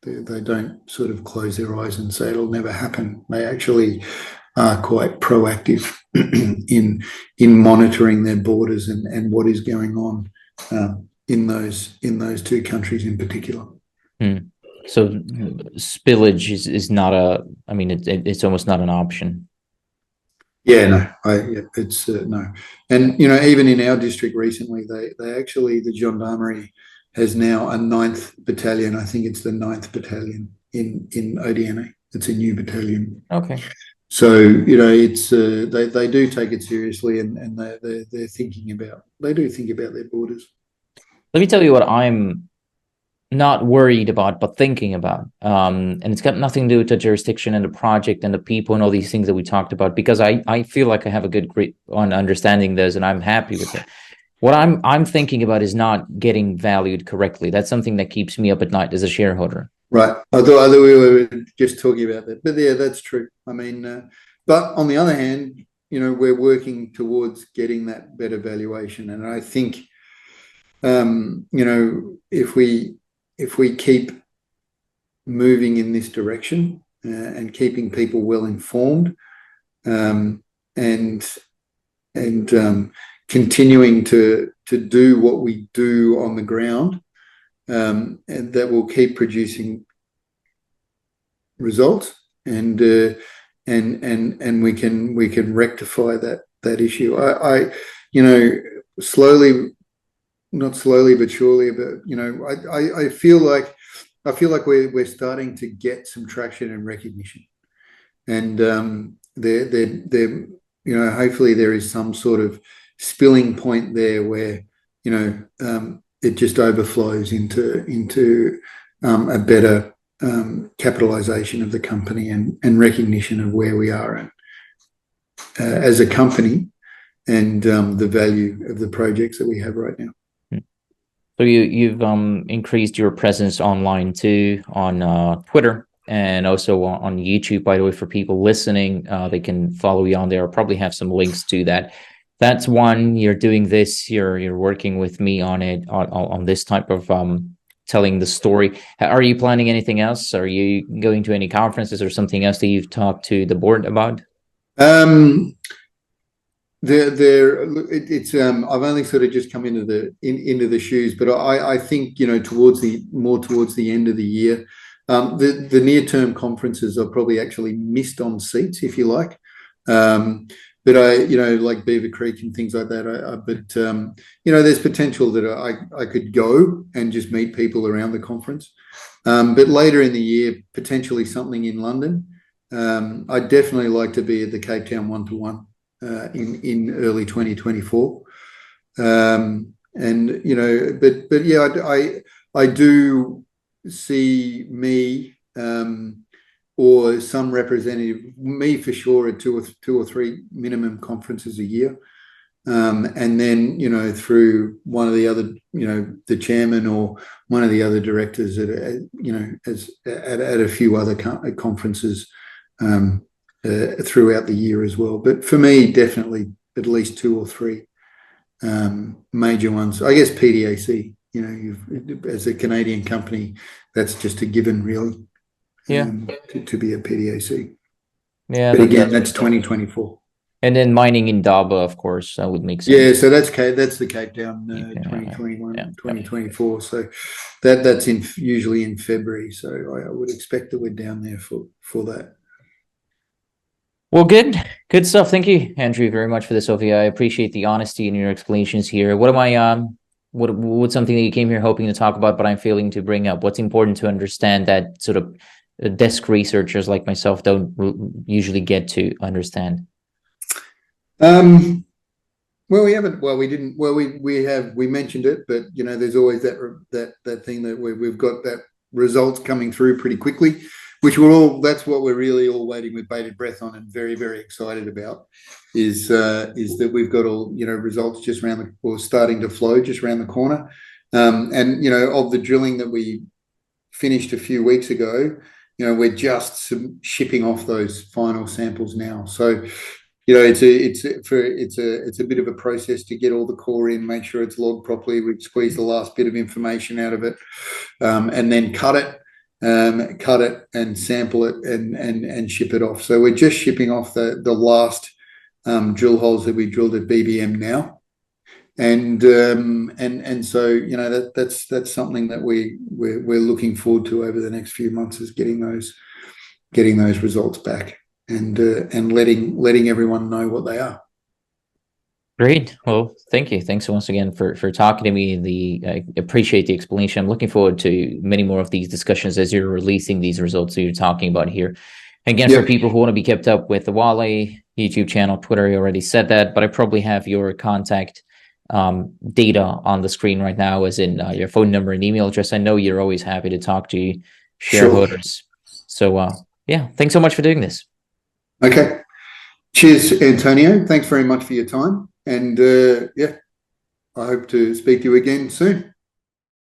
They don't sort of close their eyes and say it'll never happen. They actually are quite proactive in monitoring their borders and what is going on in those two countries in particular. So spillage is not it's almost not an option. Yeah, no, it's no. And even in our district recently, they actually, the gendarmerie has now a 9th battalion. I think it's the 9th battalion in ODNA. It's a new battalion. Okay. So it's they do take it seriously, and they're thinking about, they do think about their borders. Let me tell you what I'm not worried about, but thinking about. And it's got nothing to do with the jurisdiction and the project and the people and all these things that we talked about, because I feel like I have a good grip on understanding this and I'm happy with it. What I'm thinking about is not getting valued correctly. That's something that keeps me up at night as a shareholder. Right. I thought we were just talking about that, but yeah, that's true. I mean, but on the other hand, we're working towards getting that better valuation, and I think, if we keep moving in this direction and keeping people well informed, and continuing to do what we do on the ground, and that will keep producing results, and we can rectify that issue. I slowly, not slowly but surely, but I feel like we're starting to get some traction and recognition, and hopefully there is some sort of spilling point there where it just overflows into a better capitalization of the company and recognition of where we are as a company, and the value of the projects that we have right now. So you've increased your presence online too, on Twitter and also on YouTube. By the way, for people listening, they can follow you on there. I'll probably have some links to that. That's one. You're doing this. You're working with me on it, on this type of telling the story. Are you planning anything else? Are you going to any conferences or something else that you've talked to the board about? It's I've only sort of just come into the shoes, but I think towards the end of the year, the near-term conferences are probably actually missed on seats, if you like. But like Beaver Creek and things like that. But there's potential that I could go and just meet people around the conference. But later in the year, potentially something in London. I'd definitely like to be at the Cape Town 1-to-1 in early 2024. But yeah, I do see me, or some representative, me for sure, at two or three minimum conferences a year, and then through one of the other, the chairman or one of the other directors at a few other conferences throughout the year as well. But for me, definitely at least two or three major ones. I guess PDAC, as a Canadian company, that's just a given, really. Yeah. To be a PDAC. Yeah. But again, that's 2024. And then mining in Daba, of course, that would make sense. Yeah, so that's the Cape Town 2021, 2024. So that's usually in February. So I would expect that we're down there for that. Well, good stuff. Thank you, Andrew, very much for this overview. I appreciate the honesty in your explanations here. What's something that you came here hoping to talk about, but I'm failing to bring up? What's important to understand that sort of desk researchers like myself don't usually get to understand? Well, we haven't. Well, we didn't. Well, we mentioned it, but there's always that thing that we've got that results coming through pretty quickly, which that's what we're really all waiting with bated breath on, and very, very excited about, is that we've got all results just or starting to flow just around the corner, and of the drilling that we finished a few weeks ago, we're just shipping off those final samples now. So it's a bit of a process to get all the core in, make sure it's logged properly. We squeeze the last bit of information out of it, and then cut it and sample it and ship it off. So we're just shipping off the last drill holes that we drilled at BBM now, and so that's something that we're looking forward to over the next few months, is getting those results back and letting everyone know what they are. Great. Well, thank you. Thanks once again for talking to me. I appreciate the explanation. I'm looking forward to many more of these discussions as you're releasing these results that you're talking about here. Again, for people who want to be kept up with the Awalé YouTube channel, Twitter, I already said that, but I probably have your contact data on the screen right now, as in your phone number and email address. I know you're always happy to talk to shareholders. Sure. So yeah, thanks so much for doing this. Okay. Cheers, Antonio. Thanks very much for your time. And yeah, I hope to speak to you again soon.